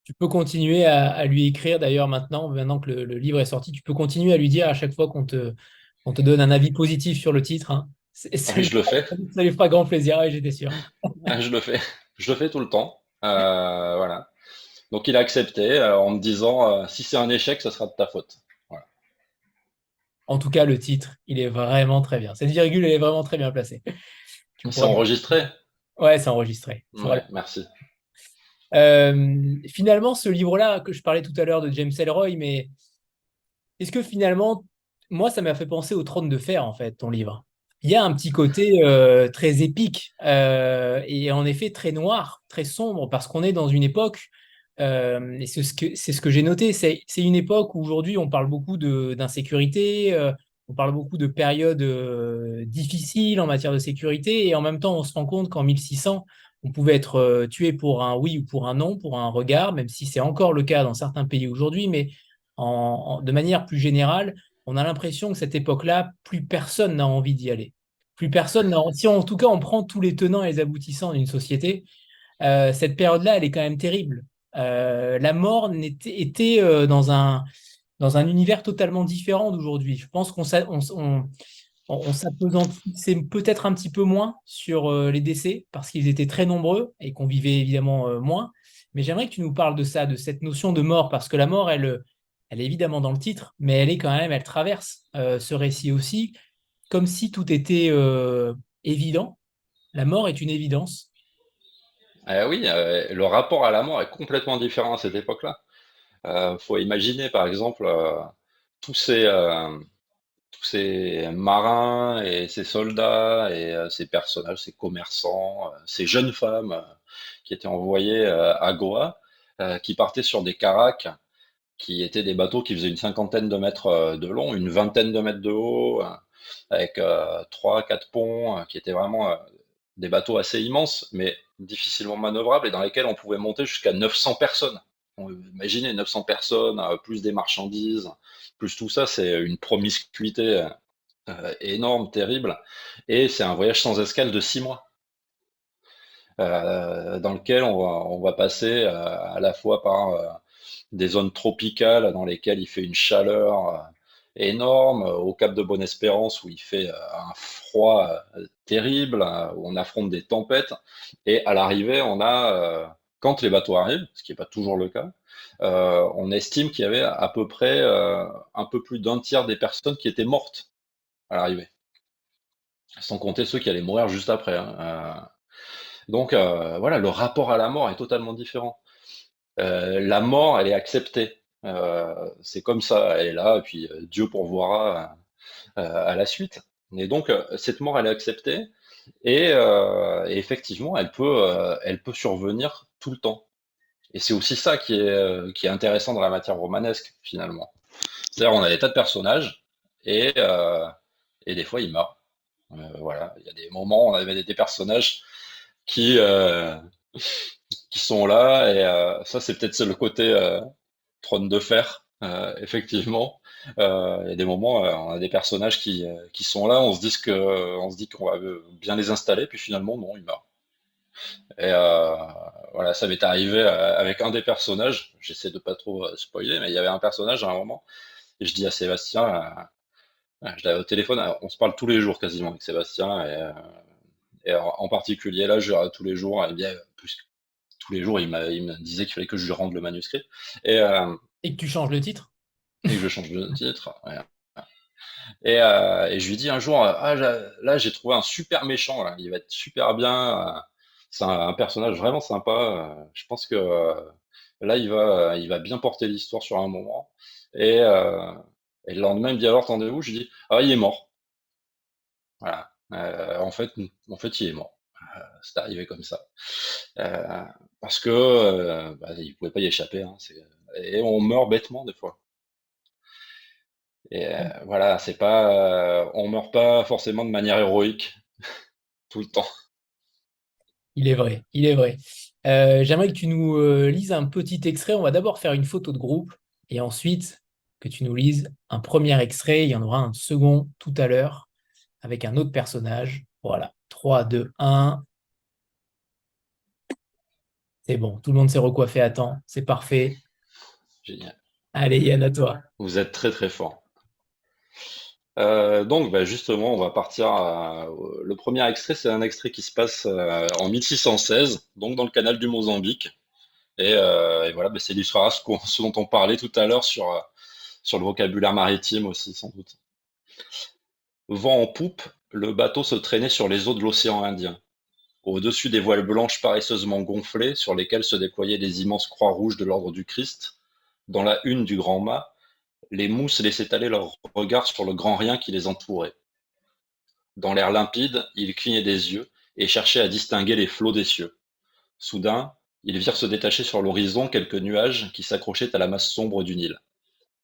Tu peux continuer à lui écrire d'ailleurs maintenant que le livre est sorti, tu peux continuer à lui dire à chaque fois qu'on te donne un avis positif sur le titre, hein. Oui, je le fais. Ça lui fera grand plaisir, ouais, j'étais sûr. Je le fais. Je le fais tout le temps. Voilà. Donc il a accepté en me disant si c'est un échec, ça sera de ta faute. Voilà. En tout cas, le titre, il est vraiment très bien. Cette virgule, elle est vraiment très bien placée. Tu C'est pourras... enregistré? Ouais, c'est enregistré. Ouais, merci. Finalement, ce livre-là que je parlais tout à l'heure de James Ellroy, mais est-ce que finalement, moi, ça m'a fait penser au Trône de Fer, en fait, ton livre. Il y a un petit côté très épique et en effet très noir, très sombre, parce qu'on est dans une époque, et c'est ce que j'ai noté, c'est une époque où aujourd'hui on parle beaucoup d'insécurité, on parle beaucoup de périodes difficiles en matière de sécurité, et en même temps on se rend compte qu'en 1600, on pouvait être tué pour un oui ou pour un non, pour un regard, même si c'est encore le cas dans certains pays aujourd'hui, mais de manière plus générale, on a l'impression que cette époque-là, plus personne n'a envie d'y aller. Plus personne n'a, si en tout cas on prend tous les tenants et les aboutissants d'une société, cette période-là, elle est quand même terrible. La mort était dans un univers totalement différent d'aujourd'hui. Je pense on s'appesantissait peut-être un petit peu moins sur les décès parce qu'ils étaient très nombreux et qu'on vivait évidemment moins. Mais j'aimerais que tu nous parles de ça, de cette notion de mort, parce que la mort, elle est évidemment dans le titre, mais elle est quand même, elle traverse ce récit aussi, comme si tout était évident. La mort est une évidence. Oui, le rapport à la mort est complètement différent à cette époque-là. Faut imaginer par exemple tous ces, euh, tous ces marins et ces soldats et ces personnages, ces commerçants, ces jeunes femmes qui étaient envoyées à Goa, qui partaient sur des caracs, qui étaient des bateaux qui faisaient une cinquantaine de mètres de long, une vingtaine de mètres de haut, avec trois, quatre ponts, qui étaient vraiment des bateaux assez immenses, mais difficilement manœuvrables et dans lesquels on pouvait monter jusqu'à 900 personnes. Imaginez 900 personnes, plus des marchandises, plus tout ça, c'est une promiscuité énorme, terrible. Et c'est un voyage sans escale de 6 mois, dans lequel on va passer à la fois par des zones tropicales dans lesquelles il fait une chaleur énorme, au Cap de Bonne-Espérance où il fait un froid terrible, où on affronte des tempêtes. Et à l'arrivée, quand les bateaux arrivent, ce qui n'est pas toujours le cas, on estime qu'il y avait à peu près un peu plus d'un tiers des personnes qui étaient mortes à l'arrivée, sans compter ceux qui allaient mourir juste après, hein. Donc voilà, le rapport à la mort est totalement différent. La mort, elle est acceptée. C'est comme ça, elle est là, et puis Dieu pourvoira à la suite. Et donc cette mort, elle est acceptée, et effectivement, elle peut survenir tout le temps. Et c'est aussi ça qui est intéressant dans la matière romanesque, finalement. C'est-à-dire, on a des tas de personnages, et des fois, ils meurent. Voilà, il y a des moments, où on avait des personnages qui, euh, qui sont là, et ça, c'est peut-être le côté trône de fer, effectivement. Il y a des moments, on a des personnages qui sont là, on se dit qu'on va bien les installer, puis finalement, non, ils meurent. Et voilà, ça m'est arrivé avec un des personnages, j'essaie de pas trop spoiler, mais il y avait un personnage à un moment, et je dis à Sébastien, je l'avais au téléphone, on se parle tous les jours quasiment avec Sébastien, et en particulier là, tous les jours, et bien, plus que tous les jours, il me disait qu'il fallait que je lui rende le manuscrit. Et, Et que tu changes le titre. et que je change de titre. Ouais. Et je lui dis un jour, là j'ai trouvé un super méchant, là. Il va être super bien. C'est un personnage vraiment sympa. Je pense que là il va bien porter l'histoire sur un moment. Et, euh, Et le lendemain, il me dit alors, attendez-vous, je lui dis, ah, il est mort. Voilà. En fait, il est mort. C'est arrivé comme ça. Euh, Parce que bah, il pouvait pas y échapper. Hein, et on meurt bêtement des fois. Et voilà, c'est pas, on meurt pas forcément de manière héroïque tout le temps. Il est vrai, il est vrai. J'aimerais que tu nous lises un petit extrait. On va d'abord faire une photo de groupe et ensuite que tu nous lises un premier extrait. Il y en aura un second tout à l'heure avec un autre personnage. Voilà, 3, 2, 1. C'est bon, tout le monde s'est recoiffé à temps. C'est parfait. Génial. Allez, Yann, à toi. Vous êtes très très fort. Donc, bah, justement, on va partir. Le premier extrait, c'est un extrait qui se passe en 1616, donc dans le canal du Mozambique. Et voilà, bah, ça illustrera ce dont on parlait tout à l'heure sur le vocabulaire maritime aussi, sans doute. Vent en poupe, le bateau se traînait sur les eaux de l'océan Indien. Au-dessus des voiles blanches paresseusement gonflées, sur lesquelles se déployaient les immenses croix rouges de l'ordre du Christ, dans la hune du grand mât, les mousses laissaient aller leurs regards sur le grand rien qui les entourait. Dans l'air limpide, ils clignaient des yeux et cherchaient à distinguer les flots des cieux. Soudain, ils virent se détacher sur l'horizon quelques nuages qui s'accrochaient à la masse sombre du Nil.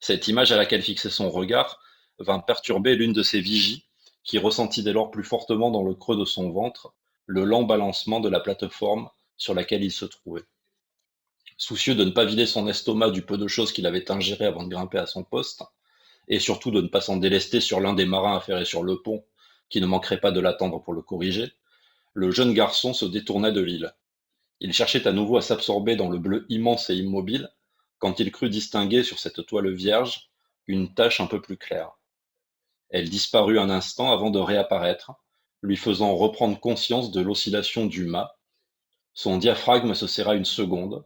Cette image à laquelle fixait son regard vint perturber l'une de ses vigies, qui ressentit dès lors plus fortement dans le creux de son ventre le lent balancement de la plateforme sur laquelle il se trouvait. Soucieux de ne pas vider son estomac du peu de choses qu'il avait ingérées avant de grimper à son poste, et surtout de ne pas s'en délester sur l'un des marins affairés sur le pont, qui ne manquerait pas de l'attendre pour le corriger, le jeune garçon se détourna de l'île. Il cherchait à nouveau à s'absorber dans le bleu immense et immobile, quand il crut distinguer sur cette toile vierge une tache un peu plus claire. Elle disparut un instant avant de réapparaître, lui faisant reprendre conscience de l'oscillation du mât. Son diaphragme se serra une seconde,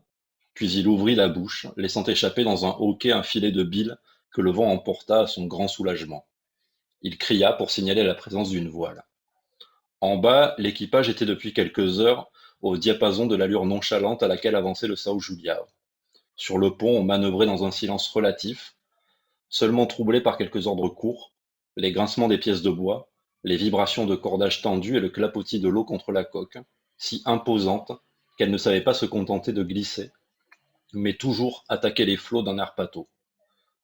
puis il ouvrit la bouche, laissant échapper dans un hoquet un filet de bile que le vent emporta à son grand soulagement. Il cria pour signaler la présence d'une voile. En bas, l'équipage était depuis quelques heures au diapason de l'allure nonchalante à laquelle avançait le Sao Juliao. Sur le pont, on manœuvrait dans un silence relatif, seulement troublé par quelques ordres courts, les grincements des pièces de bois, les vibrations de cordages tendus et le clapotis de l'eau contre la coque, si imposante qu'elle ne savait pas se contenter de glisser, mais toujours attaquer les flots d'un air pâteau.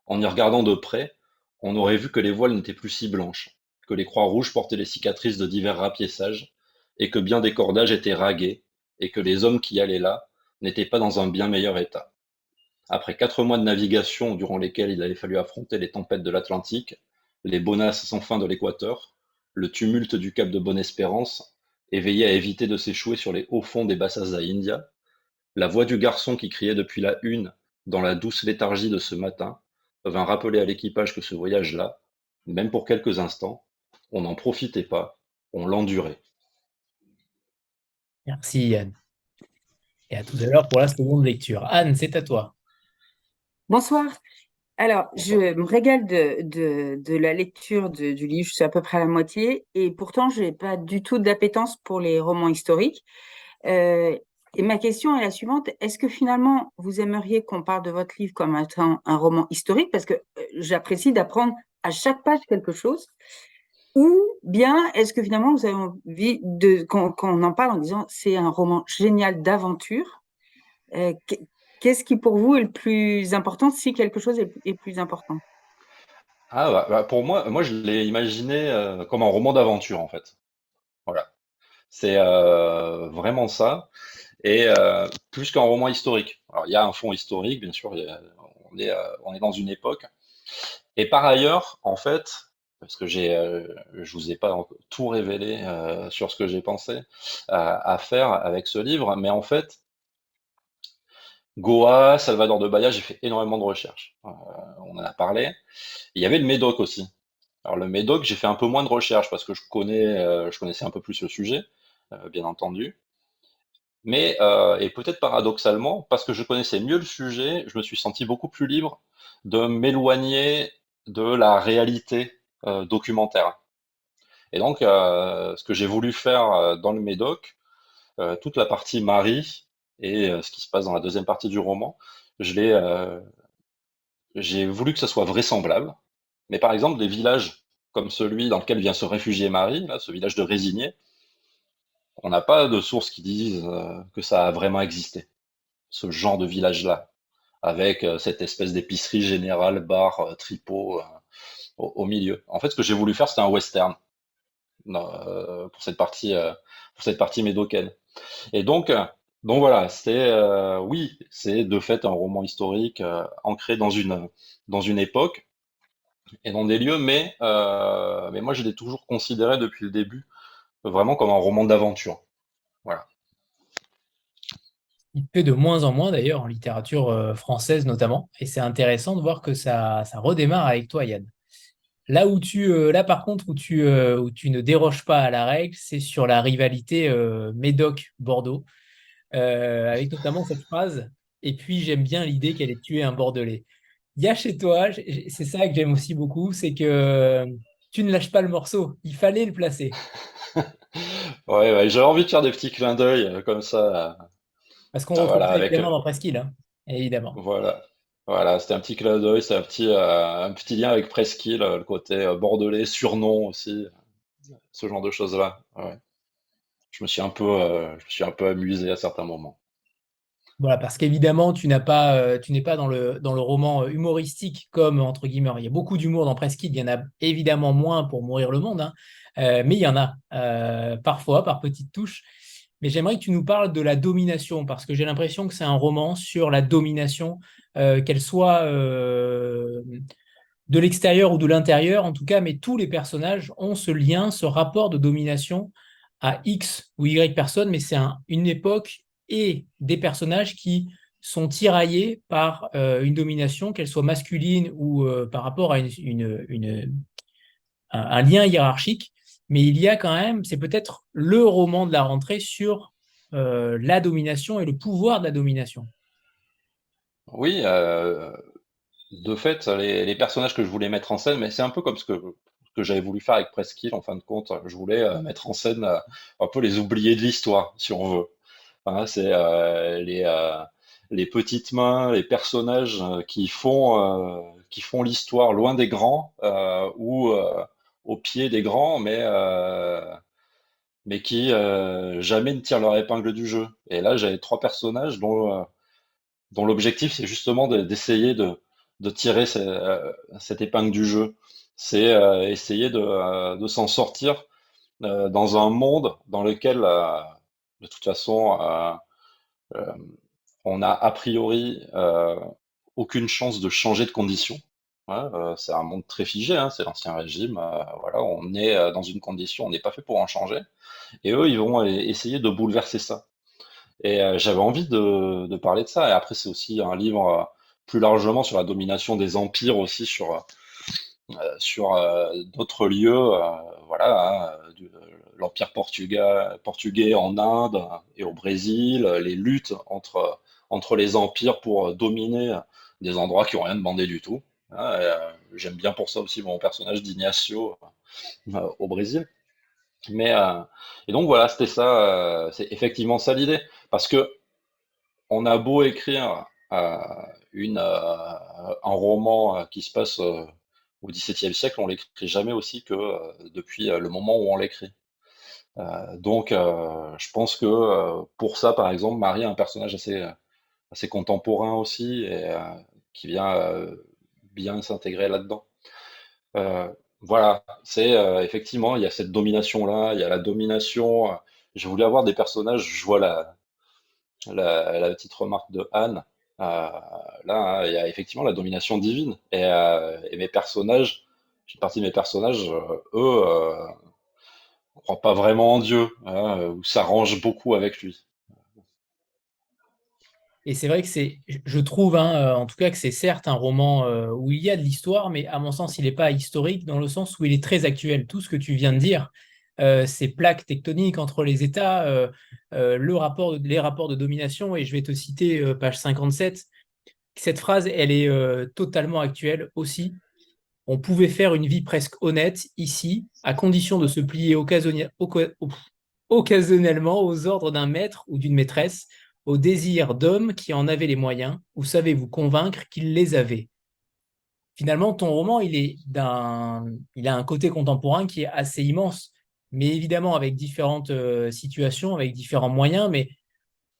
En y regardant de près, on aurait vu que les voiles n'étaient plus si blanches, que les croix rouges portaient les cicatrices de divers rapiessages, et que bien des cordages étaient ragués, et que les hommes qui allaient là n'étaient pas dans un bien meilleur état. Après 4 mois de navigation durant lesquels il avait fallu affronter les tempêtes de l'Atlantique, les bonasses sans fin de l'Équateur, le tumulte du cap de Bonne-Espérance, et veiller à éviter de s'échouer sur les hauts fonds des Bassas à India, la voix du garçon qui criait depuis la hune, dans la douce léthargie de ce matin, vint rappeler à l'équipage que ce voyage-là, même pour quelques instants, on n'en profitait pas, on l'endurait. Merci, Yann. Et à tout à l'heure pour la seconde lecture. Anne, c'est à toi. Bonsoir. Alors, je Bonsoir. me régale de la lecture du livre, je suis à peu près à la moitié, et pourtant, je n'ai pas du tout d'appétence pour les romans historiques. Euh, et ma question est la suivante, est-ce que finalement, vous aimeriez qu'on parle de votre livre comme étant un roman historique, parce que j'apprécie d'apprendre à chaque page quelque chose, ou bien est-ce que finalement, vous avez envie qu'on en parle en disant c'est un roman génial d'aventure. euh, Qu'est-ce qui pour vous est le plus important si quelque chose est plus important? Ah bah, pour moi je l'ai imaginé comme un roman d'aventure en fait. Voilà, c'est vraiment ça. Et plus qu'un roman historique. Alors il y a un fond historique, bien sûr, on est dans une époque. Et par ailleurs, en fait, parce que je vous ai pas tout révélé sur ce que j'ai pensé à faire avec ce livre, mais en fait, Goa, Salvador de Bahia, j'ai fait énormément de recherches. On en a parlé. Il y avait le Médoc aussi. Alors le Médoc, j'ai fait un peu moins de recherches parce que je connaissais un peu plus le sujet, bien entendu. Mais, et peut-être paradoxalement, parce que je connaissais mieux le sujet, je me suis senti beaucoup plus libre de m'éloigner de la réalité documentaire. Et donc, ce que j'ai voulu faire dans le Médoc, toute la partie Marie et ce qui se passe dans la deuxième partie du roman, je l'ai, j'ai voulu que ça soit vraisemblable. Mais par exemple, des villages comme celui dans lequel vient se réfugier Marie, là, ce village de Résigné, on n'a pas de sources qui disent que ça a vraiment existé, ce genre de village-là, avec cette espèce d'épicerie générale, bar, tripot au milieu. En fait, ce que j'ai voulu faire, c'était un western pour cette partie médocaine. Et donc voilà, oui, c'est de fait un roman historique ancré dans une époque et dans des lieux, mais moi je l'ai toujours considéré depuis le début vraiment comme un roman d'aventure. Voilà. Il fait de moins en moins d'ailleurs en littérature française notamment, et c'est intéressant de voir que ça redémarre avec toi, Yann. Là par contre, où tu ne déroges pas à la règle, c'est sur la rivalité Médoc-Bordeaux, avec notamment cette phrase. Et puis j'aime bien l'idée qu'elle ait tué un Bordelais. Il y a chez toi, c'est ça que j'aime aussi beaucoup, c'est que tu ne lâches pas le morceau. Il fallait le placer Ouais, ouais, j'avais envie de faire des petits clins d'œil comme ça. parce qu'on retrouve Voilà, ça avec évidemment dans Presqu'île, hein, évidemment. voilà. Voilà, c'était un petit clin d'œil, c'est un petit lien avec Presqu'île, le côté bordelais, surnom aussi, ce genre de choses-là. Ouais. Je me suis un peu amusé à certains moments. Voilà, parce qu'évidemment, tu n'es pas dans le roman humoristique comme, entre guillemets, il y a beaucoup d'humour dans Presqu'île, il y en a évidemment moins pour Mourir le monde, hein, mais il y en a parfois par petites touches. Mais j'aimerais que tu nous parles de la domination, parce que j'ai l'impression que c'est un roman sur la domination, qu'elle soit de l'extérieur ou de l'intérieur, en tout cas, mais tous les personnages ont ce lien, ce rapport de domination à X ou Y personnes, mais c'est une époque et des personnages qui sont tiraillés par une domination, qu'elle soit masculine ou par rapport à un lien hiérarchique. Mais il y a quand même, c'est peut-être le roman de la rentrée sur la domination et le pouvoir de la domination. Oui, de fait, les personnages que je voulais mettre en scène, mais c'est un peu comme ce que j'avais voulu faire avec Presqu'île, en fin de compte. Je voulais mettre en scène un peu les oubliés de l'histoire, si on veut. Hein, c'est les petites mains, les personnages qui font l'histoire loin des grands ou au pied des grands, mais qui jamais ne tirent leur épingle du jeu. Et là, j'avais trois personnages dont l'objectif, c'est justement d'essayer de tirer cette épingle du jeu. C'est essayer de s'en sortir dans un monde dans lequel, de toute façon, euh, on a a priori aucune chance de changer de condition. Ouais, c'est un monde très figé, hein, c'est l'ancien régime. Voilà, on est dans une condition, on n'est pas fait pour en changer. Et eux, ils vont essayer de bouleverser ça. Et j'avais envie de parler de ça. Et après, c'est aussi un livre plus largement sur la domination des empires aussi sur d'autres lieux. Voilà, hein, l'empire portugais en Inde et au Brésil, les luttes entre les empires pour dominer des endroits qui ont rien demandé du tout. Hein, et, j'aime bien pour ça aussi mon personnage d'Ignacio au Brésil. Mais et donc voilà, c'était ça, c'est effectivement ça l'idée, parce que on a beau écrire un roman qui se passe au XVIIe siècle, on l'écrit jamais aussi que depuis le moment où on l'écrit. Donc, je pense que pour ça, par exemple, Marie est un personnage assez contemporain aussi et qui vient bien s'intégrer là-dedans. Euh, voilà, c'est effectivement, il y a cette domination-là, il y a la domination. J'ai voulu avoir des personnages, je vois la petite remarque de Anne. Là, hein, il y a effectivement la domination divine. Et mes personnages, une partie de mes personnages, eux, ne croient pas vraiment en Dieu, hein, ou s'arrangent beaucoup avec lui. Et c'est vrai que je trouve, hein, en tout cas, que c'est certes un roman où il y a de l'histoire, mais à mon sens, il n'est pas historique dans le sens où il est très actuel. Tout ce que tu viens de dire, ces plaques tectoniques entre les États, les rapports de domination, et je vais te citer page 57, cette phrase, elle est totalement actuelle aussi. On pouvait faire une vie presque honnête ici, à condition de se plier occasionnellement aux ordres d'un maître ou d'une maîtresse, aux désirs d'hommes qui en avaient les moyens, ou savez-vous convaincre qu'ils les avaient. finalement, ton roman, il a un côté contemporain qui est assez immense, mais évidemment avec différentes situations, avec différents moyens, mais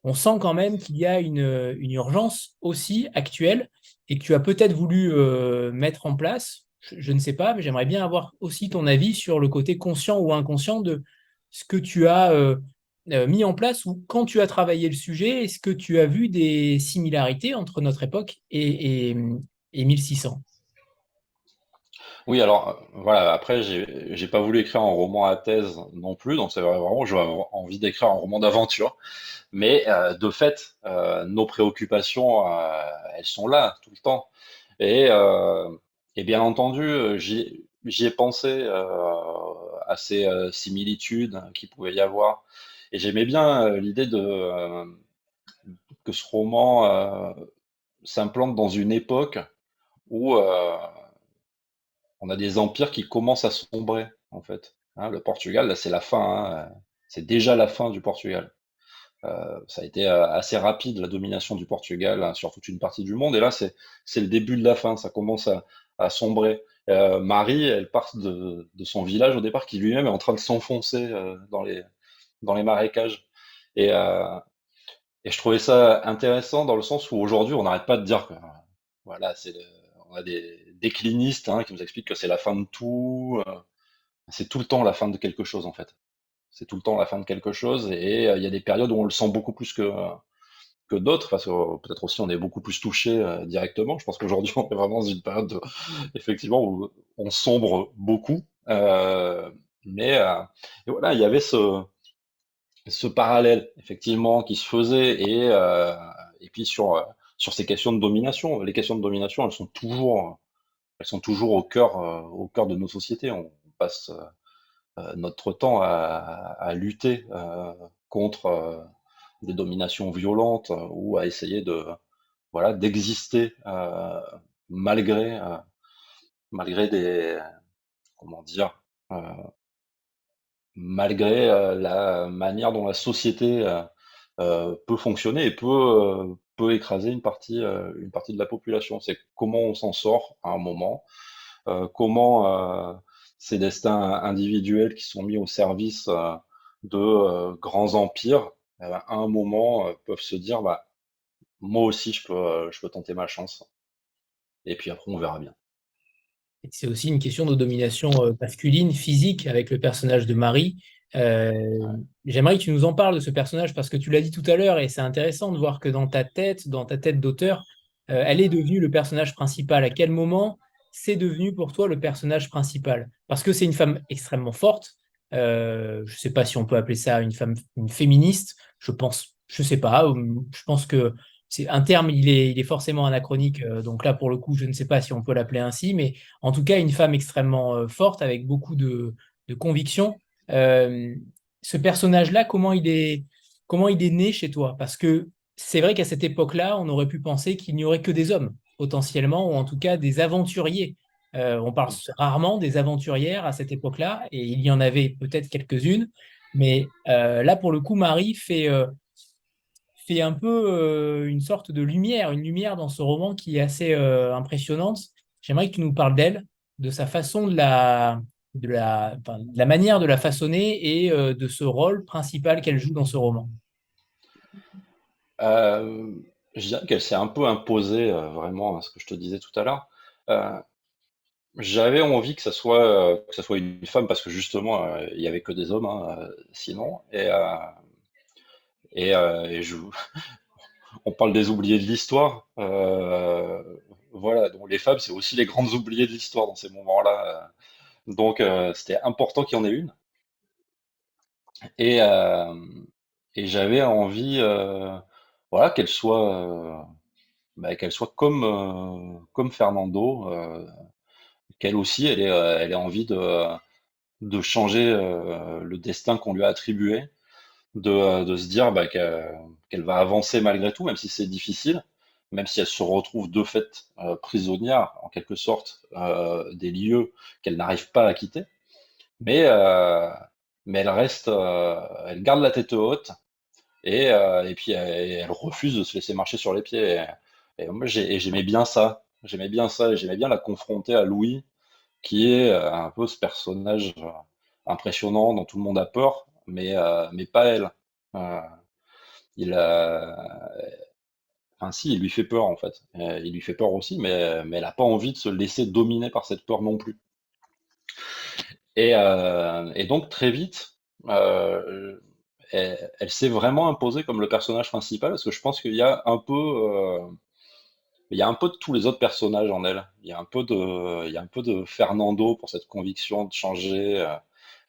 on sent quand même qu'il y a une urgence aussi actuelle et que tu as peut-être voulu mettre en place. Je ne sais pas, mais j'aimerais bien avoir aussi ton avis sur le côté conscient ou inconscient de ce que tu as mis en place ou quand tu as travaillé le sujet, est-ce que tu as vu des similarités entre notre époque et 1600? Oui, alors voilà, après, j'ai pas voulu écrire un roman à thèse non plus, donc c'est vraiment, j'avais envie d'écrire un roman d'aventure. Mais de fait, nos préoccupations, elles sont là tout le temps. Et, euh, et bien entendu, j'y ai pensé à ces similitudes qu'il pouvait y avoir. Et j'aimais bien l'idée que ce roman s'implante dans une époque où on a des empires qui commencent à sombrer, en fait. Hein, le Portugal, là, c'est la fin. Hein, c'est déjà la fin du Portugal. Ça a été assez rapide, la domination du Portugal sur toute une partie du monde. Et là, c'est le début de la fin. Ça commence à sombrer. Marie, elle part de son village au départ, qui lui-même est en train de s'enfoncer dans les marécages. Et, euh, et je trouvais ça intéressant dans le sens où aujourd'hui, on n'arrête pas de dire que voilà, on a des déclinistes qui nous expliquent que c'est la fin de tout. C'est tout le temps la fin de quelque chose, en fait. C'est tout le temps la fin de quelque chose. Et il y a des périodes où on le sent beaucoup plus que d'autres, parce que peut-être aussi on est beaucoup plus touché directement. Je pense qu'aujourd'hui, on est vraiment dans une période, effectivement, où on sombre beaucoup. Mais et voilà, il y avait ce parallèle, effectivement, qui se faisait. Et puis sur ces questions de domination. Les questions de domination, elles sont toujours au cœur de nos sociétés. On passe notre temps à lutter contre des dominations violentes ou à essayer voilà, d'exister malgré, malgré comment dire, euh, malgré la manière dont la société peut fonctionner et peut écraser une partie de la population. C'est comment on s'en sort à un moment, comment ces destins individuels qui sont mis au service de grands empires, eh ben, à un moment, peuvent se dire, bah, moi aussi, je peux tenter ma chance. Et puis après, on verra bien. Et c'est aussi une question de domination masculine, physique, avec le personnage de Marie. Euh, Ouais. J'aimerais que tu nous en parles de ce personnage parce que tu l'as dit tout à l'heure et c'est intéressant de voir que dans ta tête d'auteur, elle est devenue le personnage principal. À quel moment c'est devenu pour toi le personnage principal? Parce que c'est une femme extrêmement forte. Je ne sais pas si on peut appeler ça une femme, une féministe. Je pense, je sais pas. Je pense que c'est un terme, il est forcément anachronique. Donc là, pour le coup, je ne sais pas si on peut l'appeler ainsi, mais en tout cas, une femme extrêmement forte avec beaucoup de conviction. Euh, Ce personnage-là, comment il est né chez toi? Parce que c'est vrai qu'à cette époque-là, on aurait pu penser qu'il n'y aurait que des hommes, potentiellement, ou en tout cas des aventuriers. On parle rarement des aventurières à cette époque-là, et il y en avait peut-être quelques-unes, mais là, pour le coup, Marie fait un peu une sorte de lumière, une lumière dans ce roman qui est assez impressionnante. J'aimerais que tu nous parles d'elle, de sa façon enfin, de la manière de la façonner et de ce rôle principal qu'elle joue dans ce roman. Euh, je dirais qu'elle s'est un peu imposée, vraiment, à ce que je te disais tout à l'heure. Euh, J'avais envie que ça soit une femme parce que justement, il y avait que des hommes, sinon. Et on parle des oubliés de l'histoire. Voilà, donc les femmes, c'est aussi les grandes oubliées de l'histoire dans ces moments-là. Donc, c'était important qu'il y en ait une. Et, euh, et j'avais envie, voilà, qu'elle soit comme Fernando, qu'elle aussi, elle ait envie de changer le destin qu'on lui a attribué, de se dire bah, qu'elle va avancer malgré tout, même si c'est difficile, même si elle se retrouve de fait prisonnière, en quelque sorte, des lieux qu'elle n'arrive pas à quitter. Mais, euh, mais elle garde la tête haute et puis elle refuse de se laisser marcher sur les pieds. Et moi, j'aimais bien ça. J'aimais bien ça, et j'aimais bien la confronter à Louis, qui est un peu ce personnage impressionnant dont tout le monde a peur, mais pas elle. Euh, il a, enfin si, il lui fait peur en fait. Il lui fait peur aussi, mais elle a pas envie de se laisser dominer par cette peur non plus. Et donc très vite, elle s'est vraiment imposée comme le personnage principal parce que je pense qu'il y a un peu, il y a un peu de tous les autres personnages en elle. Il y a un peu de Fernando pour cette conviction de changer.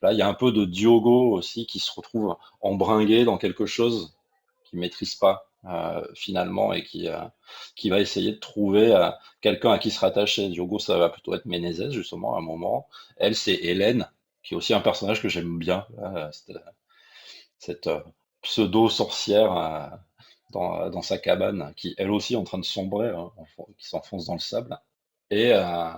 Là, il y a un peu de Diogo aussi qui se retrouve embringué dans quelque chose qu'il maîtrise pas finalement et qui va essayer de trouver quelqu'un à qui se rattacher. Diogo, ça va plutôt être Menezes justement à un moment. Elle, c'est Hélène, qui est aussi un personnage que j'aime bien. Cette pseudo-sorcière dans sa cabane, qui elle aussi est en train de sombrer, hein, qui s'enfonce dans le sable. Et, euh,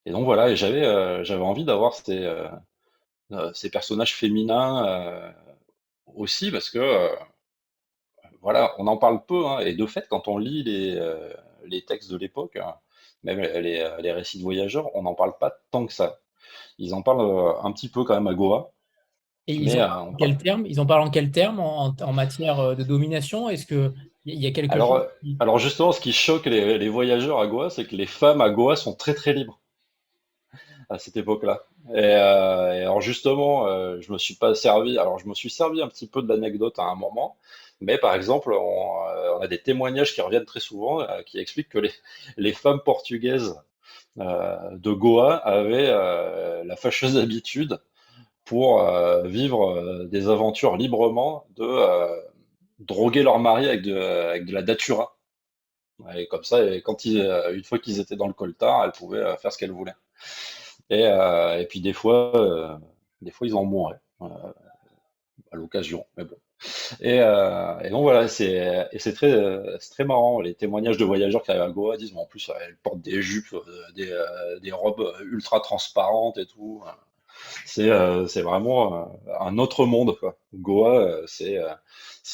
et donc voilà, et j'avais envie d'avoir ces personnages féminins aussi, parce que voilà, on en parle peu, hein, et de fait, quand on lit les textes de l'époque, hein, même les récits de voyageurs, on n'en parle pas tant que ça. Ils en parlent un petit peu quand même à Goa, Et ils mais en parlent on en parle. quel terme? Ils en parlent en quel terme en matière de domination? Est-ce que il y a quelque Alors, chose euh, qui... alors justement, ce qui choque les voyageurs à Goa, c'est que les femmes à Goa sont très très libres à cette époque-là. Et alors justement, je me suis pas servi. Alors je me suis servi un petit peu de l'anecdote à un moment, mais par exemple, on a des témoignages qui reviennent très souvent, qui expliquent que les femmes portugaises de Goa avaient la fâcheuse habitude pour vivre des aventures librement de droguer leur mari avec de la datura. Et comme ça, et une fois qu'ils étaient dans le coltard, elles pouvaient faire ce qu'elles voulaient. Et puis des fois ils en mouraient à l'occasion. Mais bon. Et donc voilà, c'est très marrant. Les témoignages de voyageurs qui arrivent à Goa disent, mais en plus, elles portent des jupes, des robes ultra transparentes et tout. C'est vraiment un autre monde, quoi. Goa, c'est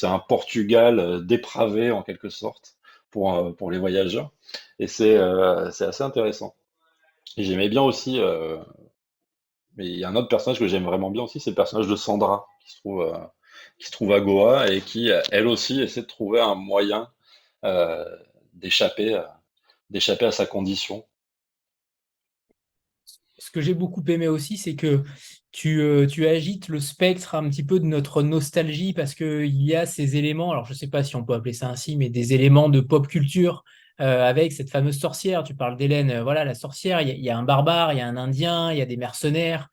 un Portugal dépravé en quelque sorte pour les voyageurs. Et c'est assez intéressant. Et j'aimais bien aussi, mais il y a un autre personnage que j'aime vraiment bien aussi, c'est le personnage de Sandra, qui se trouve à Goa et qui, elle aussi, essaie de trouver un moyen euh, d'échapper, d'échapper à sa condition. Ce que j'ai beaucoup aimé aussi, c'est que tu agites le spectre un petit peu de notre nostalgie parce qu'il y a ces éléments, alors je ne sais pas si on peut appeler ça ainsi, mais des éléments de pop culture avec cette fameuse sorcière. Tu parles d'Hélène, voilà, la sorcière, il y a un barbare, il y a un Indien, il y a des mercenaires.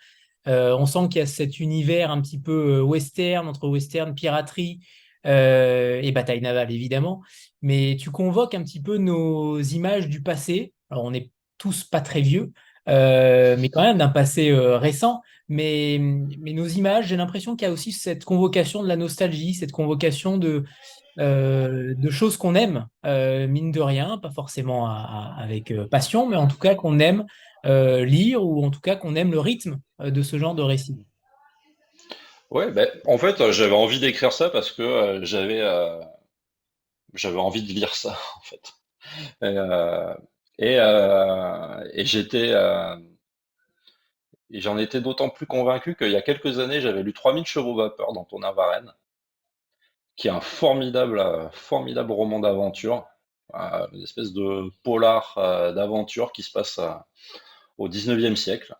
On sent qu'il y a cet univers un petit peu western, entre western, piraterie et bataille navale, évidemment. Mais tu convoques un petit peu nos images du passé. Alors, on n'est tous pas très vieux, mais quand même d'un passé récent. Mais nos images, j'ai l'impression qu'il y a aussi cette convocation de la nostalgie, cette convocation de choses qu'on aime, mine de rien, pas forcément avec passion, mais en tout cas qu'on aime lire ou en tout cas qu'on aime le rythme de ce genre de récit. Ouais, ben, en fait, j'avais envie d'écrire ça parce que j'avais envie de lire ça, en fait. Euh, et et j'en étais d'autant plus convaincu qu'il y a quelques années, j'avais lu 3000 chevaux vapeur d'Antonin Varenne, qui est un formidable roman d'aventure, une espèce de polar d'aventure qui se passe au 19e siècle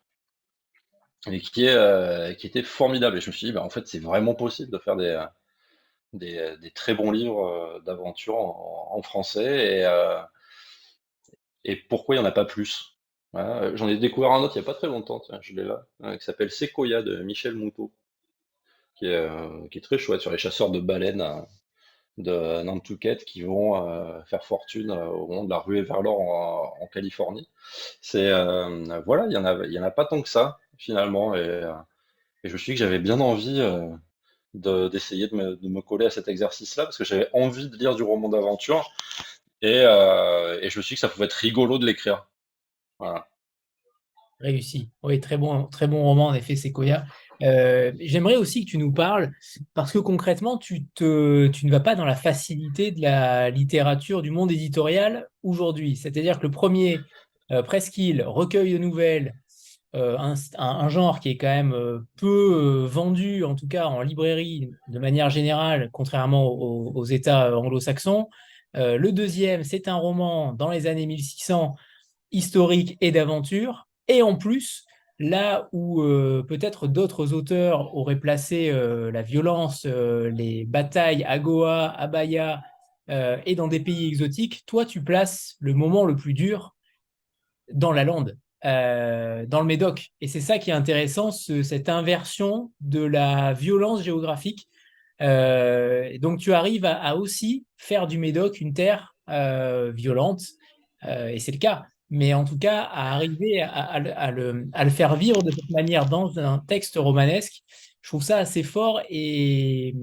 et qui était formidable. Et je me suis dit, bah, en fait, c'est vraiment possible de faire des très bons livres d'aventure en français et pourquoi il n'y en a pas plus? Voilà. J'en ai découvert un autre il n'y a pas très longtemps, tiens, je l'ai là, qui s'appelle Sequoia de Michel Moutot, qui est très chouette sur les chasseurs de baleines de Nantucket qui vont faire fortune au moment de la ruée vers l'or en Californie. Voilà, il y en a pas tant que ça finalement, et je me suis dit que j'avais bien envie d'essayer de me coller à cet exercice-là parce que j'avais envie de lire du roman d'aventure et je me suis dit que ça pouvait être rigolo de l'écrire. Voilà. Réussi. Oui, très bon roman, en effet, Sequoia. J'aimerais aussi que tu nous parles, parce que concrètement, tu ne vas pas dans la facilité de la littérature du monde éditorial aujourd'hui. C'est-à-dire que le premier, Presqu'île, recueil de nouvelles, un genre qui est quand même peu vendu, en tout cas en librairie de manière générale, contrairement aux États anglo-saxons. Le deuxième, c'est un roman dans les années 1600 historique et d'aventure. Et en plus, là où peut-être d'autres auteurs auraient placé la violence, les batailles à Goa, à Bahia et dans des pays exotiques, toi, tu places le moment le plus dur dans la lande, dans le Médoc. Et c'est ça qui est intéressant, cette inversion de la violence géographique. Donc tu arrives à aussi faire du Médoc une terre violente, et c'est le cas. Mais en tout cas, à arriver à le faire vivre de cette manière dans un texte romanesque, je trouve ça assez fort et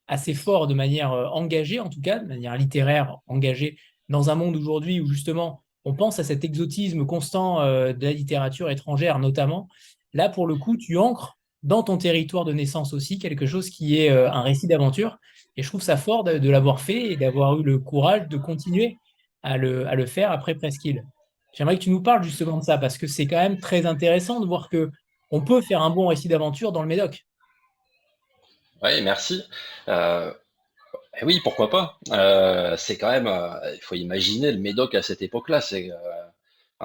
assez fort de manière engagée, en tout cas, de manière littéraire engagée, dans un monde aujourd'hui où justement on pense à cet exotisme constant de la littérature étrangère notamment. Là, pour le coup, tu ancres dans ton territoire de naissance aussi quelque chose qui est un récit d'aventure. Et je trouve ça fort de l'avoir fait et d'avoir eu le courage de continuer à le faire après Presqu'île. J'aimerais que tu nous parles justement de ça, parce que c'est quand même très intéressant de voir que on peut faire un bon récit d'aventure dans le Médoc. Oui, merci. Euh, Eh oui, pourquoi pas? C'est quand même, il faut imaginer le Médoc à cette époque-là. C'est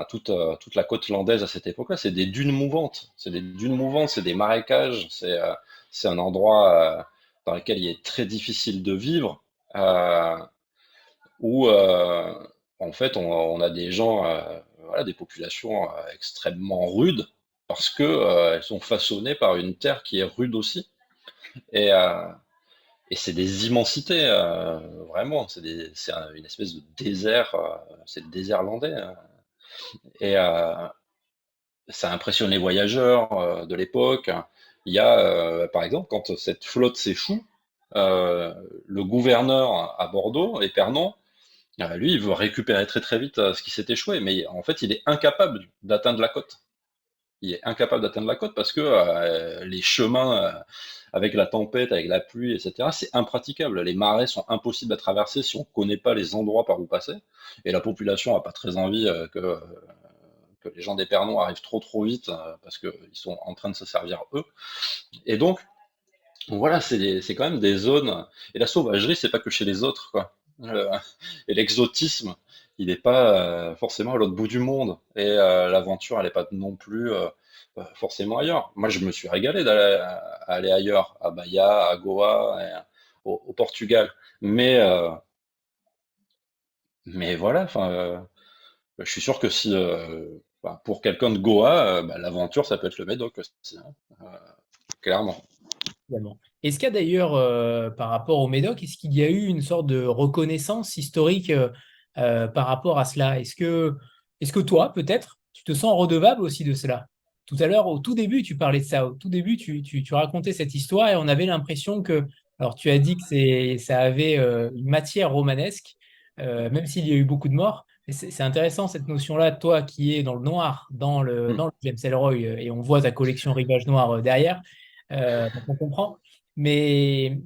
toute la côte landaise à cette époque-là. C'est des dunes mouvantes. C'est des dunes mouvantes, c'est des marécages. C'est un endroit dans lequel il est très difficile de vivre, euh, où en fait on a des gens, voilà, des populations extrêmement rudes parce que elles sont façonnées par une terre qui est rude aussi. Et, euh, et c'est des immensités, vraiment. Une espèce de désert, c'est le désert landais, hein. Et ça impressionne les voyageurs de l'époque. Il y a, par exemple, quand cette flotte s'échoue, euh, le gouverneur à Bordeaux, Épernon, lui, il veut récupérer très très vite ce qui s'est échoué, mais en fait, il est incapable d'atteindre la côte. Il est incapable d'atteindre la côte parce que les chemins avec la tempête, avec la pluie, etc., c'est impraticable. Les marais sont impossibles à traverser si on ne connaît pas les endroits par où passer. Et la population n'a pas très envie que les gens d'Épernon arrivent trop trop vite parce qu'ils sont en train de se servir eux. Et donc, voilà, c'est quand même des zones. Et la sauvagerie, c'est pas que chez les autres, quoi. Euh, et l'exotisme, il n'est pas forcément à l'autre bout du monde. Et l'aventure, elle n'est pas non plus forcément ailleurs. Moi, je me suis régalé aller ailleurs, à Bahia, à Goa, et, au Portugal. Mais, euh, mais voilà, enfin, je suis sûr que si, enfin, pour quelqu'un de Goa, bah, l'aventure, ça peut être le Médoc aussi, hein, clairement. Évidemment. Est-ce qu'il y a d'ailleurs, par rapport au Médoc, est-ce qu'il y a eu une sorte de reconnaissance historique par rapport à cela? Est-ce que toi, peut-être, tu te sens redevable aussi de cela? Tout à l'heure, au tout début, tu parlais de ça. Au tout début, tu racontais cette histoire et on avait l'impression que, alors tu as dit que ça avait une matière romanesque, même s'il y a eu beaucoup de morts. Mais c'est intéressant cette notion-là, toi qui es dans le noir, Mm. dans le James Ellroy, et on voit ta collection Rivage Noir derrière. Donc on comprend. Mais,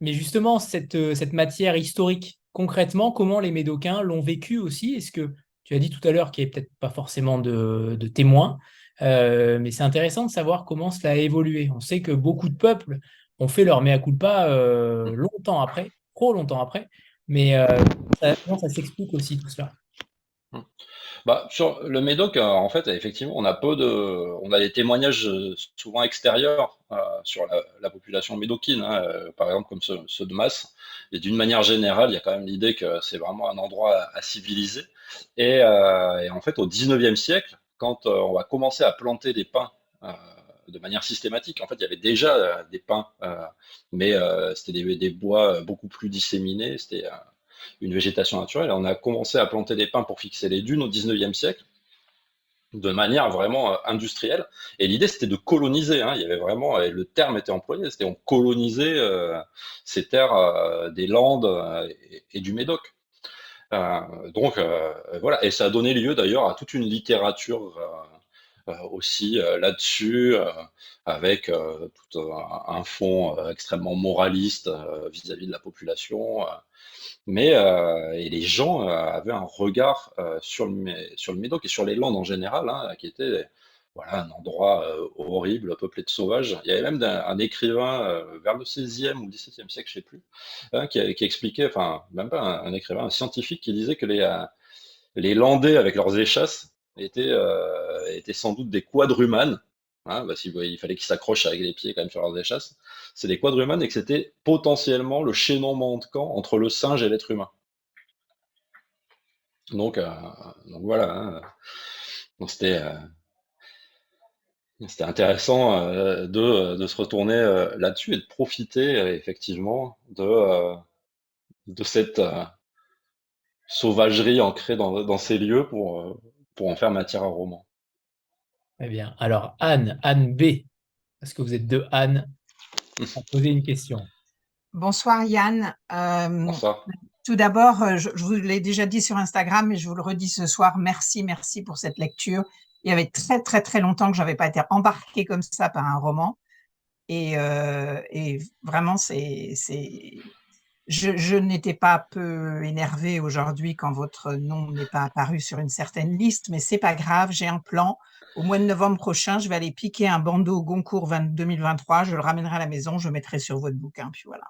mais justement, cette matière historique, concrètement, comment les Médocains l'ont vécu aussi? Est-ce que tu as dit tout à l'heure qu'il n'y avait peut-être pas forcément de témoins, mais c'est intéressant de savoir comment cela a évolué. On sait que beaucoup de peuples ont fait leur mea culpa longtemps après, trop longtemps après, mais comment ça s'explique aussi tout cela? Mm. Bah, sur le Médoc, en fait, effectivement, on a des témoignages souvent extérieurs sur la population médocaine, hein, par exemple comme ceux de Masse. Et d'une manière générale, il y a quand même l'idée que c'est vraiment un endroit à civiliser. Et en fait, au 19e siècle, quand on va commencer à planter des pins euh, de manière systématique, en fait, il y avait déjà des pins, mais c'était des bois beaucoup plus disséminés. C'était une végétation naturelle. On a commencé à planter des pins pour fixer les dunes au 19e siècle de manière vraiment industrielle. Et l'idée, c'était de coloniser, hein. Il y avait vraiment, et le terme était employé, c'était on colonisait ces terres des Landes et du Médoc. Donc voilà, et ça a donné lieu d'ailleurs à toute une littérature aussi là-dessus, avec tout un fond extrêmement moraliste vis-à-vis de la population. Et les gens avaient un regard sur le Médoc et sur les Landes en général, hein, qui était voilà, un endroit horrible, peuplé de sauvages. Il y avait même un écrivain vers le 16e ou 17e siècle, je sais plus, hein, qui expliquait, enfin, même pas un écrivain, un scientifique qui disait que les Landais, avec leurs échasses, étaient sans doute des quadrumanes. Hein, parce il fallait qu'ils s'accrochent avec les pieds quand même sur leurs échasses. C'est des quadrumanes et que c'était potentiellement le chaînon manquant entre le singe et l'être humain. Donc, euh, donc voilà. Hein. Donc c'était intéressant de se retourner là-dessus et de profiter effectivement de cette sauvagerie ancrée dans ces lieux pour en faire matière à roman. Très bien. Alors, Anne B, parce que vous êtes deux Anne, à poser une question. Bonsoir Yann. Bonsoir. Tout d'abord, je vous l'ai déjà dit sur Instagram, mais je vous le redis ce soir, merci pour cette lecture. Il y avait très très très longtemps que j'avais pas été embarquée comme ça par un roman, et vraiment je n'étais pas peu énervée aujourd'hui quand votre nom n'est pas apparu sur une certaine liste, mais c'est pas grave, j'ai un plan. Au mois de novembre prochain, je vais aller piquer un bandeau Goncourt 2023, je le ramènerai à la maison, je le mettrai sur votre bouquin, puis voilà.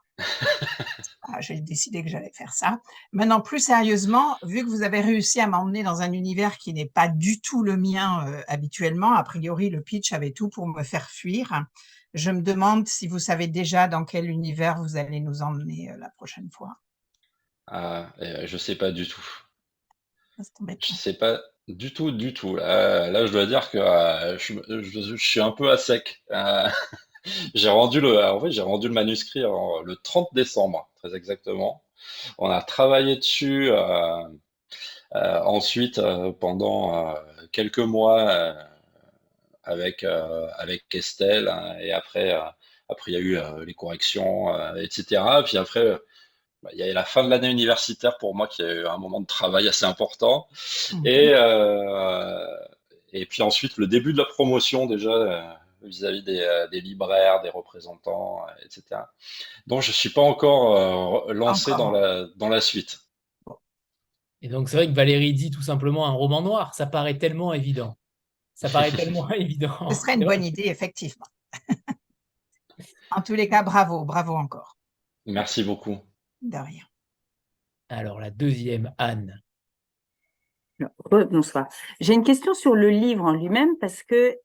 J'ai décidé que j'allais faire ça. Maintenant, plus sérieusement, vu que vous avez réussi à m'emmener dans un univers qui n'est pas du tout le mien habituellement, a priori, le pitch avait tout pour me faire fuir. Je me demande si vous savez déjà dans quel univers vous allez nous emmener la prochaine fois. Je sais pas du tout. C'est embêtant. Je sais pas du tout, du tout. Là, je dois dire que je suis un peu à sec. J'ai rendu le manuscrit le 30 décembre, très exactement. On a travaillé dessus ensuite pendant quelques mois avec Estelle, hein, et après il y a eu les corrections, etc. Puis après, bah, il y a la fin de l'année universitaire pour moi qui est un moment de travail assez important. Et, euh, et puis ensuite, le début de la promotion déjà vis-à-vis des libraires, des représentants, etc. Donc, je suis pas encore lancé Encore. dans la suite. Et donc, c'est vrai que Valérie dit tout simplement un roman noir. Ça paraît tellement évident. Ça paraît tellement évident. Ce serait une C'est vrai. bonne idée, effectivement. En tous les cas, bravo, bravo encore. Merci beaucoup. De rien. Alors, la deuxième Anne. Bonsoir. J'ai une question sur le livre en lui-même parce que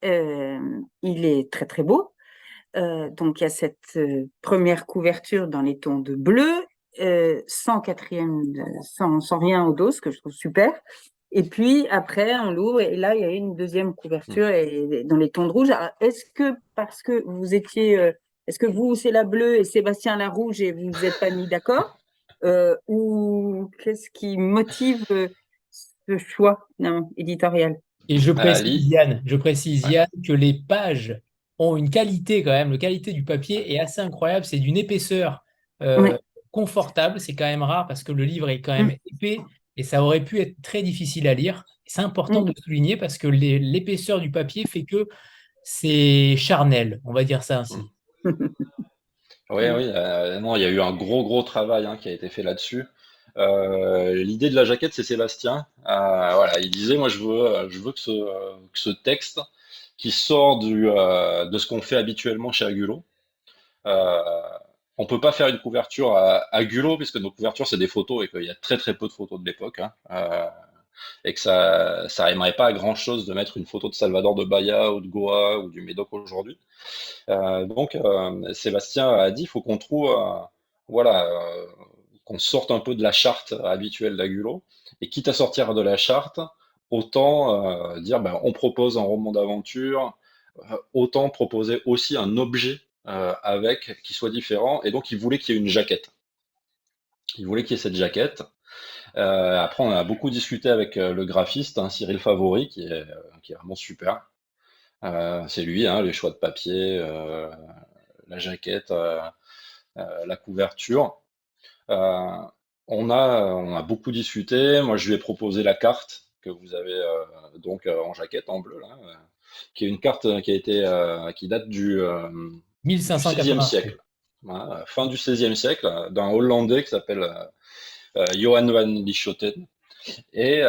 il est très très beau. Donc il y a cette première couverture dans les tons de bleu, sans quatrième, sans rien au dos, ce que je trouve super. Et puis après on l'ouvre et là il y a une deuxième couverture et, dans les tons de rouge. Alors, est-ce que parce que vous étiez, est-ce que vous c'est la bleue et Sébastien la rouge et vous vous êtes pas mis d'accord, ou qu'est-ce qui motive ce choix éditorial? Et Ali, Je précise, ouais. Yann, que les pages ont une qualité quand même. La qualité du papier est assez incroyable. C'est d'une épaisseur Oui. confortable. C'est quand même rare parce que le livre est quand même Mm, épais et ça aurait pu être très difficile à lire. C'est important mm. de souligner parce que l'épaisseur du papier fait que c'est charnel, on va dire ça ainsi. Oui, oui, non, il y a eu un gros travail hein, qui a été fait là-dessus. L'idée de la jaquette, c'est Sébastien. Voilà, il disait, moi, je veux que ce texte qui sort de ce qu'on fait habituellement chez Agulo. Euh, on peut pas faire une couverture à Agulo puisque nos couvertures c'est des photos et qu'il y a très peu de photos de l'époque. Hein. Et que ça rimerait pas à grand chose de mettre une photo de Salvador de Bahia ou de Goa ou du Médoc aujourd'hui. Sébastien a dit, il faut qu'on trouve, voilà, qu'on sorte un peu de la charte habituelle d'Agulo, et quitte à sortir de la charte, autant dire, ben, on propose un roman d'aventure, autant proposer aussi un objet avec qui soit différent, et donc il voulait qu'il y ait une jaquette. Il voulait qu'il y ait cette jaquette. Après, on a beaucoup discuté avec le graphiste, hein, Cyril Favori, qui est vraiment super. C'est lui, hein, les choix de papier, la jaquette, la couverture. Euh, on a beaucoup discuté. Moi, je lui ai proposé la carte que vous avez donc en jaquette en bleu là, qui est une carte qui date du 16e 1580. siècle. Voilà, fin du 16e siècle, d'un Hollandais qui s'appelle Johan van Lichoten. Et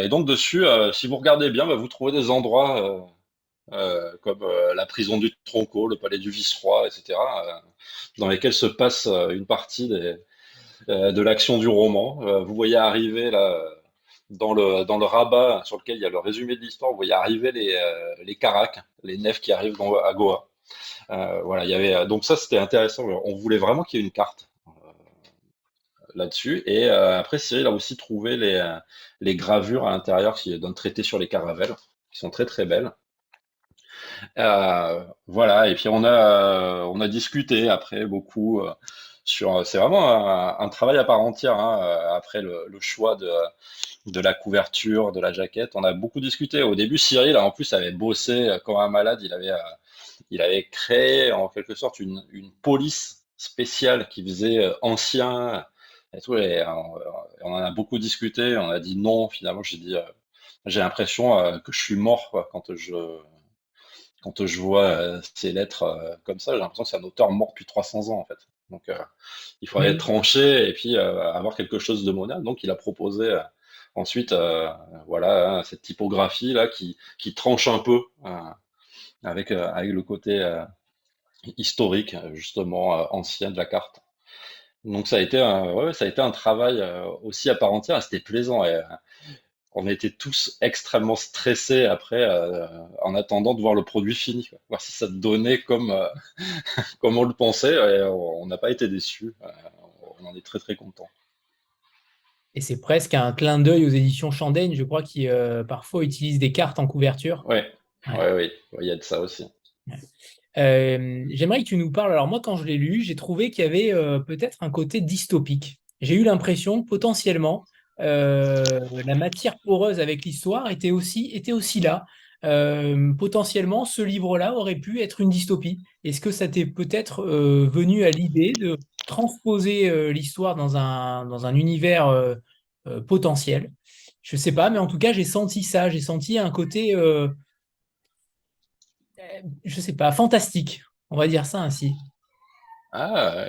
donc dessus, si vous regardez bien, bah, vous trouvez des endroits comme la prison du Tronco, le palais du Vice-Roi, etc., dans lesquels se passe une partie de l'action du roman. Vous voyez arriver là, dans le rabat sur lequel il y a le résumé de l'histoire, vous voyez arriver les Caracs, les nefs qui arrivent à Goa. Voilà, il y avait donc ça c'était intéressant. On voulait vraiment qu'il y ait une carte là-dessus. Et après, Cyril a aussi trouvé les gravures à l'intérieur d'un traité sur les caravelles, qui sont très très belles. Voilà, et puis on a discuté après beaucoup sur. C'est vraiment un travail à part entière, hein, après le choix de la couverture, de la jaquette. On a beaucoup discuté. Au début, Cyril, en plus, avait bossé comme un malade. Il avait créé en quelque sorte une police spéciale qui faisait ancien et tout. Et on en a beaucoup discuté. On a dit non, finalement. J'ai l'impression que je suis mort quoi, quand je vois ces lettres comme ça. J'ai l'impression que c'est un auteur mort depuis 300 ans en fait. Donc il faudrait Oui. trancher et puis avoir quelque chose de moderne. Donc il a proposé ensuite voilà hein, cette typographie là qui tranche un peu avec le côté historique justement ancien de la carte. Donc ça a été un travail aussi à part entière. Et c'était plaisant. Et, on était tous extrêmement stressés après, en attendant de voir le produit fini, quoi. Voir si ça donnait comme on le pensait. Et on n'a pas été déçus. On en est très très content. Et c'est presque un clin d'œil aux éditions Chandaigne, je crois, qui parfois utilisent des cartes en couverture. Ouais, Ouais. ouais, oui, il y a de ça aussi. Ouais. J'aimerais que tu nous parles. Alors moi, quand je l'ai lu, j'ai trouvé qu'il y avait peut-être un côté dystopique. J'ai eu l'impression que potentiellement la matière poreuse avec l'histoire était aussi là. Potentiellement, ce livre-là aurait pu être une dystopie. Est-ce que ça t'est peut-être venu à l'idée de transposer l'histoire dans un univers potentiel? Je sais pas, mais en tout cas, j'ai senti ça. J'ai senti un côté, je sais pas, fantastique. On va dire ça ainsi. Ah,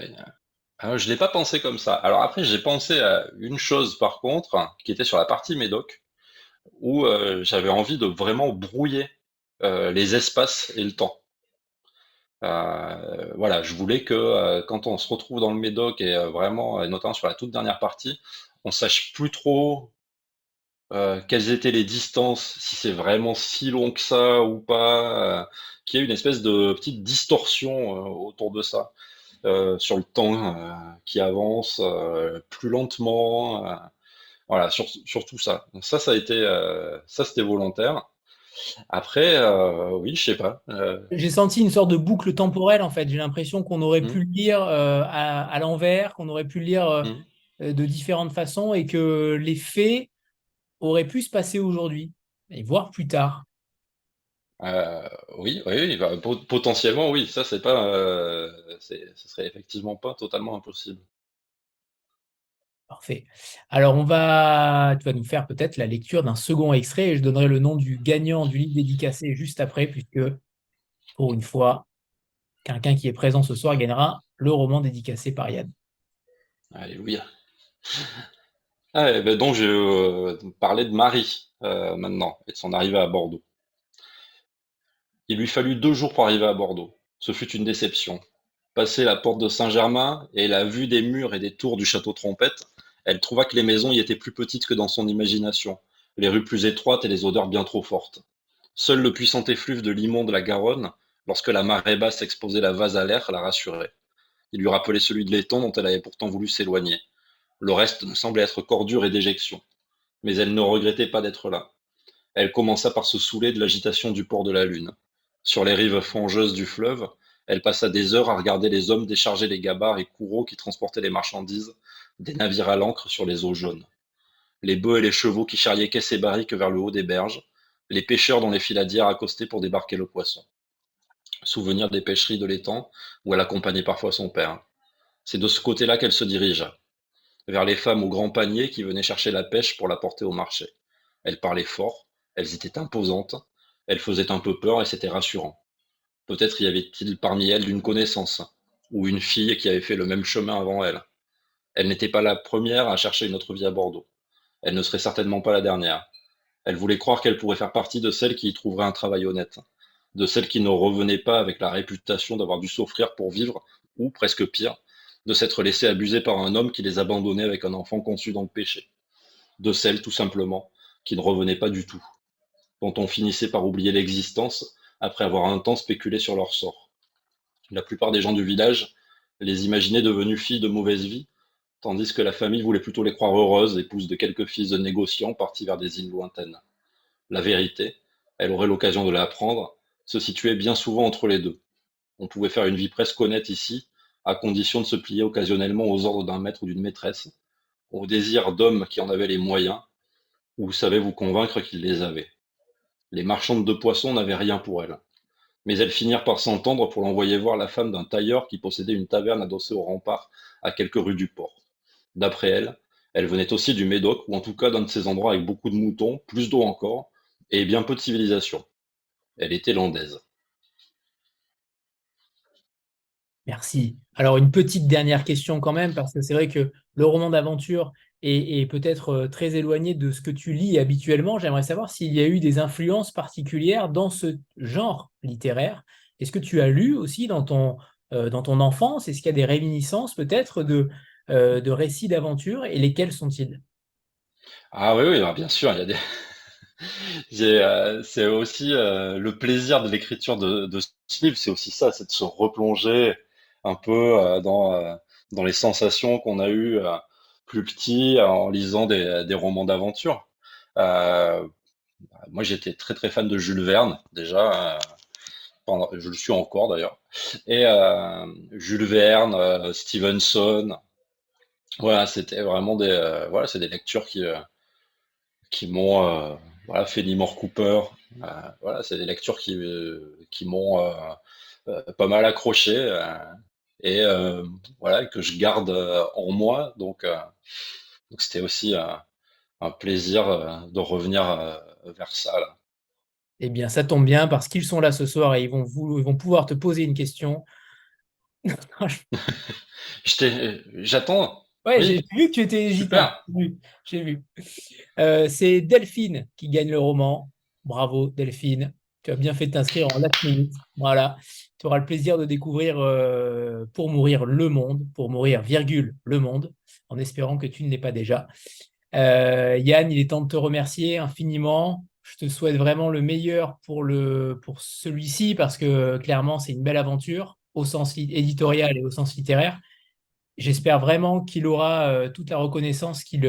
je l'ai pas pensé comme ça. Alors après, j'ai pensé à une chose par contre, qui était sur la partie Médoc, où j'avais envie de vraiment brouiller les espaces et le temps. Voilà, je voulais que quand on se retrouve dans le Médoc et vraiment, et notamment sur la toute dernière partie, on sache plus trop quelles étaient les distances, si c'est vraiment si long que ça ou pas, qu'il y ait une espèce de petite distorsion autour de ça, sur le temps qui avance plus lentement. Voilà, sur tout ça. Donc ça a été, ça c'était volontaire. Après, oui, je sais pas. J'ai senti une sorte de boucle temporelle en fait. J'ai l'impression qu'on aurait pu Hmm, le lire à l'envers, qu'on aurait pu le lire hmm. de différentes façons et que les faits auraient pu se passer aujourd'hui et voire plus tard. Oui, oui, oui, bah, potentiellement, oui. Ça, c'est pas, ce serait effectivement pas totalement impossible. Parfait. Alors tu vas nous faire peut-être la lecture d'un second extrait et je donnerai le nom du gagnant du livre dédicacé juste après, puisque pour une fois, quelqu'un qui est présent ce soir gagnera le roman dédicacé par Yann. Alléluia. Ah, et ben donc, je vais parler de Marie maintenant et de son arrivée à Bordeaux. Il lui fallut 2 jours pour arriver à Bordeaux. Ce fut une déception. Passée la porte de Saint-Germain et la vue des murs et des tours du château Trompette, elle trouva que les maisons y étaient plus petites que dans son imagination, les rues plus étroites et les odeurs bien trop fortes. Seul le puissant effluve de l'immonde la Garonne, lorsque la marée basse exposait la vase à l'air, la rassurait. Il lui rappelait celui de l'étang dont elle avait pourtant voulu s'éloigner. Le reste ne semblait être qu'ordure et déjection. Mais elle ne regrettait pas d'être là. Elle commença par se saouler de l'agitation du port de la Lune. Sur les rives fangeuses du fleuve, elle passa des heures à regarder les hommes décharger les gabarres et courreaux qui transportaient les marchandises des navires à l'ancre sur les eaux jaunes. Les bœufs et les chevaux qui charriaient caisses et barriques vers le haut des berges, les pêcheurs dont les filadières accostaient pour débarquer le poisson. Souvenir des pêcheries de l'étang, où elle accompagnait parfois son père. C'est de ce côté-là qu'elle se dirigea, vers les femmes aux grands paniers qui venaient chercher la pêche pour la porter au marché. Elles parlaient fort, elles étaient imposantes, elles faisaient un peu peur et c'était rassurant. Peut-être y avait-il parmi elles d'une connaissance, ou une fille qui avait fait le même chemin avant elle. Elle n'était pas la première à chercher une autre vie à Bordeaux. Elle ne serait certainement pas la dernière. Elle voulait croire qu'elle pourrait faire partie de celles qui y trouveraient un travail honnête, de celles qui ne revenaient pas avec la réputation d'avoir dû souffrir pour vivre, ou, presque pire, de s'être laissées abuser par un homme qui les abandonnait avec un enfant conçu dans le péché, de celles, tout simplement, qui ne revenaient pas du tout, dont on finissait par oublier l'existence après avoir un temps spéculé sur leur sort. La plupart des gens du village les imaginaient devenues filles de mauvaise vie, tandis que la famille voulait plutôt les croire heureuses, épouses de quelques fils de négociants partis vers des îles lointaines. La vérité, elle aurait l'occasion de l'apprendre, se situait bien souvent entre les deux. On pouvait faire une vie presque honnête ici, à condition de se plier occasionnellement aux ordres d'un maître ou d'une maîtresse, au désir d'hommes qui en avaient les moyens, ou savaient vous convaincre qu'ils les avaient. Les marchandes de poissons n'avaient rien pour elle. Mais elles finirent par s'entendre pour l'envoyer voir la femme d'un tailleur qui possédait une taverne adossée au rempart à quelques rues du port. D'après elle, elle venait aussi du Médoc, ou en tout cas d'un de ces endroits avec beaucoup de moutons, plus d'eau encore, et bien peu de civilisation. Elle était landaise. Merci. Alors, une petite dernière question quand même, parce que c'est vrai que le roman d'aventure est peut-être très éloigné de ce que tu lis habituellement. J'aimerais savoir s'il y a eu des influences particulières dans ce genre littéraire. Est-ce que tu as lu aussi dans ton enfance? Est-ce qu'il y a des réminiscences peut-être de récits d'aventure et lesquels sont-ils? Ah oui, oui, alors bien sûr, il y a des... c'est aussi le plaisir de l'écriture de ce livre, c'est aussi ça, c'est de se replonger un peu dans les sensations qu'on a eues plus petit en lisant des romans d'aventure. Euh, Moi, j'étais très très fan de Jules Verne déjà, je le suis encore d'ailleurs. Et Jules Verne, Stevenson, voilà, c'était vraiment voilà, c'est des lectures qui m'ont voilà, Fenimore Cooper, voilà, c'est des lectures qui m'ont pas mal accroché et voilà, que je garde en moi. Donc c'était aussi un plaisir de revenir vers ça là. Eh bien, ça tombe bien parce qu'ils sont là ce soir et ils vont pouvoir te poser une question. J'attends. Ouais, j'ai Oui, vu que tu étais hésitant. super. J'ai vu. C'est Delphine qui gagne le roman. Bravo, Delphine. Tu as bien fait de t'inscrire en last minute. Voilà. Tu auras le plaisir de découvrir Pour mourir le monde, pour mourir, virgule, le monde, en espérant que tu ne l'aies pas déjà. Yann, il est temps de te remercier infiniment. Je te souhaite vraiment le meilleur pour celui-ci parce que clairement, c'est une belle aventure au sens éditorial et au sens littéraire. J'espère vraiment qu'il aura toute la reconnaissance qu'il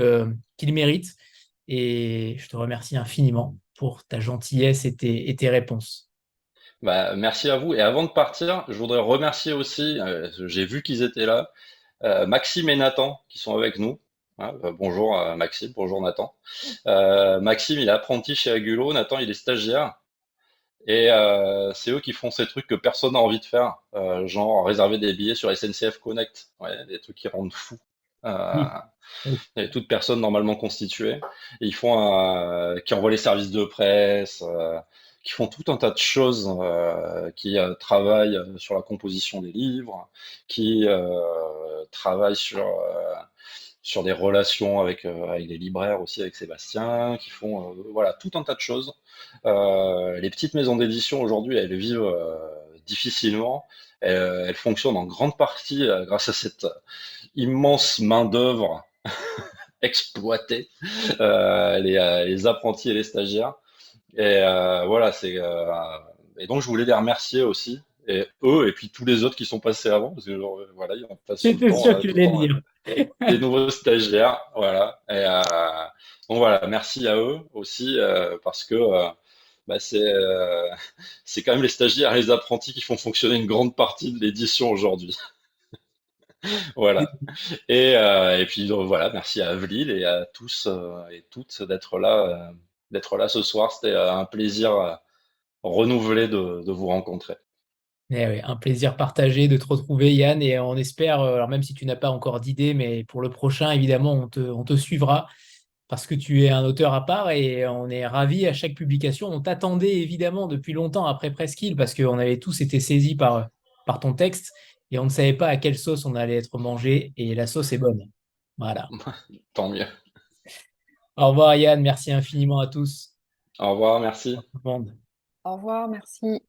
mérite. Et je te remercie infiniment pour ta gentillesse et tes réponses. Bah, merci à vous. Et avant de partir, je voudrais remercier aussi, j'ai vu qu'ils étaient là, Maxime et Nathan qui sont avec nous. Hein, bonjour Maxime, bonjour Nathan. Maxime, il est apprenti chez Agulot, Nathan, il est stagiaire. Et c'est eux qui font ces trucs que personne n'a envie de faire, genre réserver des billets sur SNCF Connect, ouais, des trucs qui rendent fou. Euh, Oui. Oui. et toute personne normalement constituée. Et ils font qui envoient les services de presse, qui font tout un tas de choses, qui travaillent sur la composition des livres, qui travaillent sur des relations avec les libraires aussi, avec Sébastien, qui font voilà tout un tas de choses. Les petites maisons d'édition aujourd'hui, elles vivent difficilement. Elles fonctionnent en grande partie grâce à cette immense main-d'œuvre exploitée, les apprentis et les stagiaires. Et voilà, et donc je voulais les remercier aussi, et eux, et puis tous les autres qui sont passés avant, parce que genre, voilà, on passe J'étais sûr que tu tout le allais le temps dire. des nouveaux stagiaires, voilà. Et donc voilà, merci à eux aussi, parce que bah, c'est quand même les stagiaires et les apprentis qui font fonctionner une grande partie de l'édition aujourd'hui. Voilà. Et puis voilà, merci à Avril et à tous et toutes d'être là ce soir. C'était un plaisir renouvelé de vous rencontrer. Eh oui, un plaisir partagé de te retrouver, Yann, et on espère, alors même si tu n'as pas encore d'idée, mais pour le prochain, évidemment, on te suivra parce que tu es un auteur à part et on est ravis à chaque publication. On t'attendait évidemment depuis longtemps après Presqu'île parce qu'on avait tous été saisis par ton texte et on ne savait pas à quelle sauce on allait être mangé et la sauce est bonne. Voilà. Tant mieux. Au revoir Yann, merci infiniment à tous. Au revoir, merci. Tout le monde. Au revoir, merci.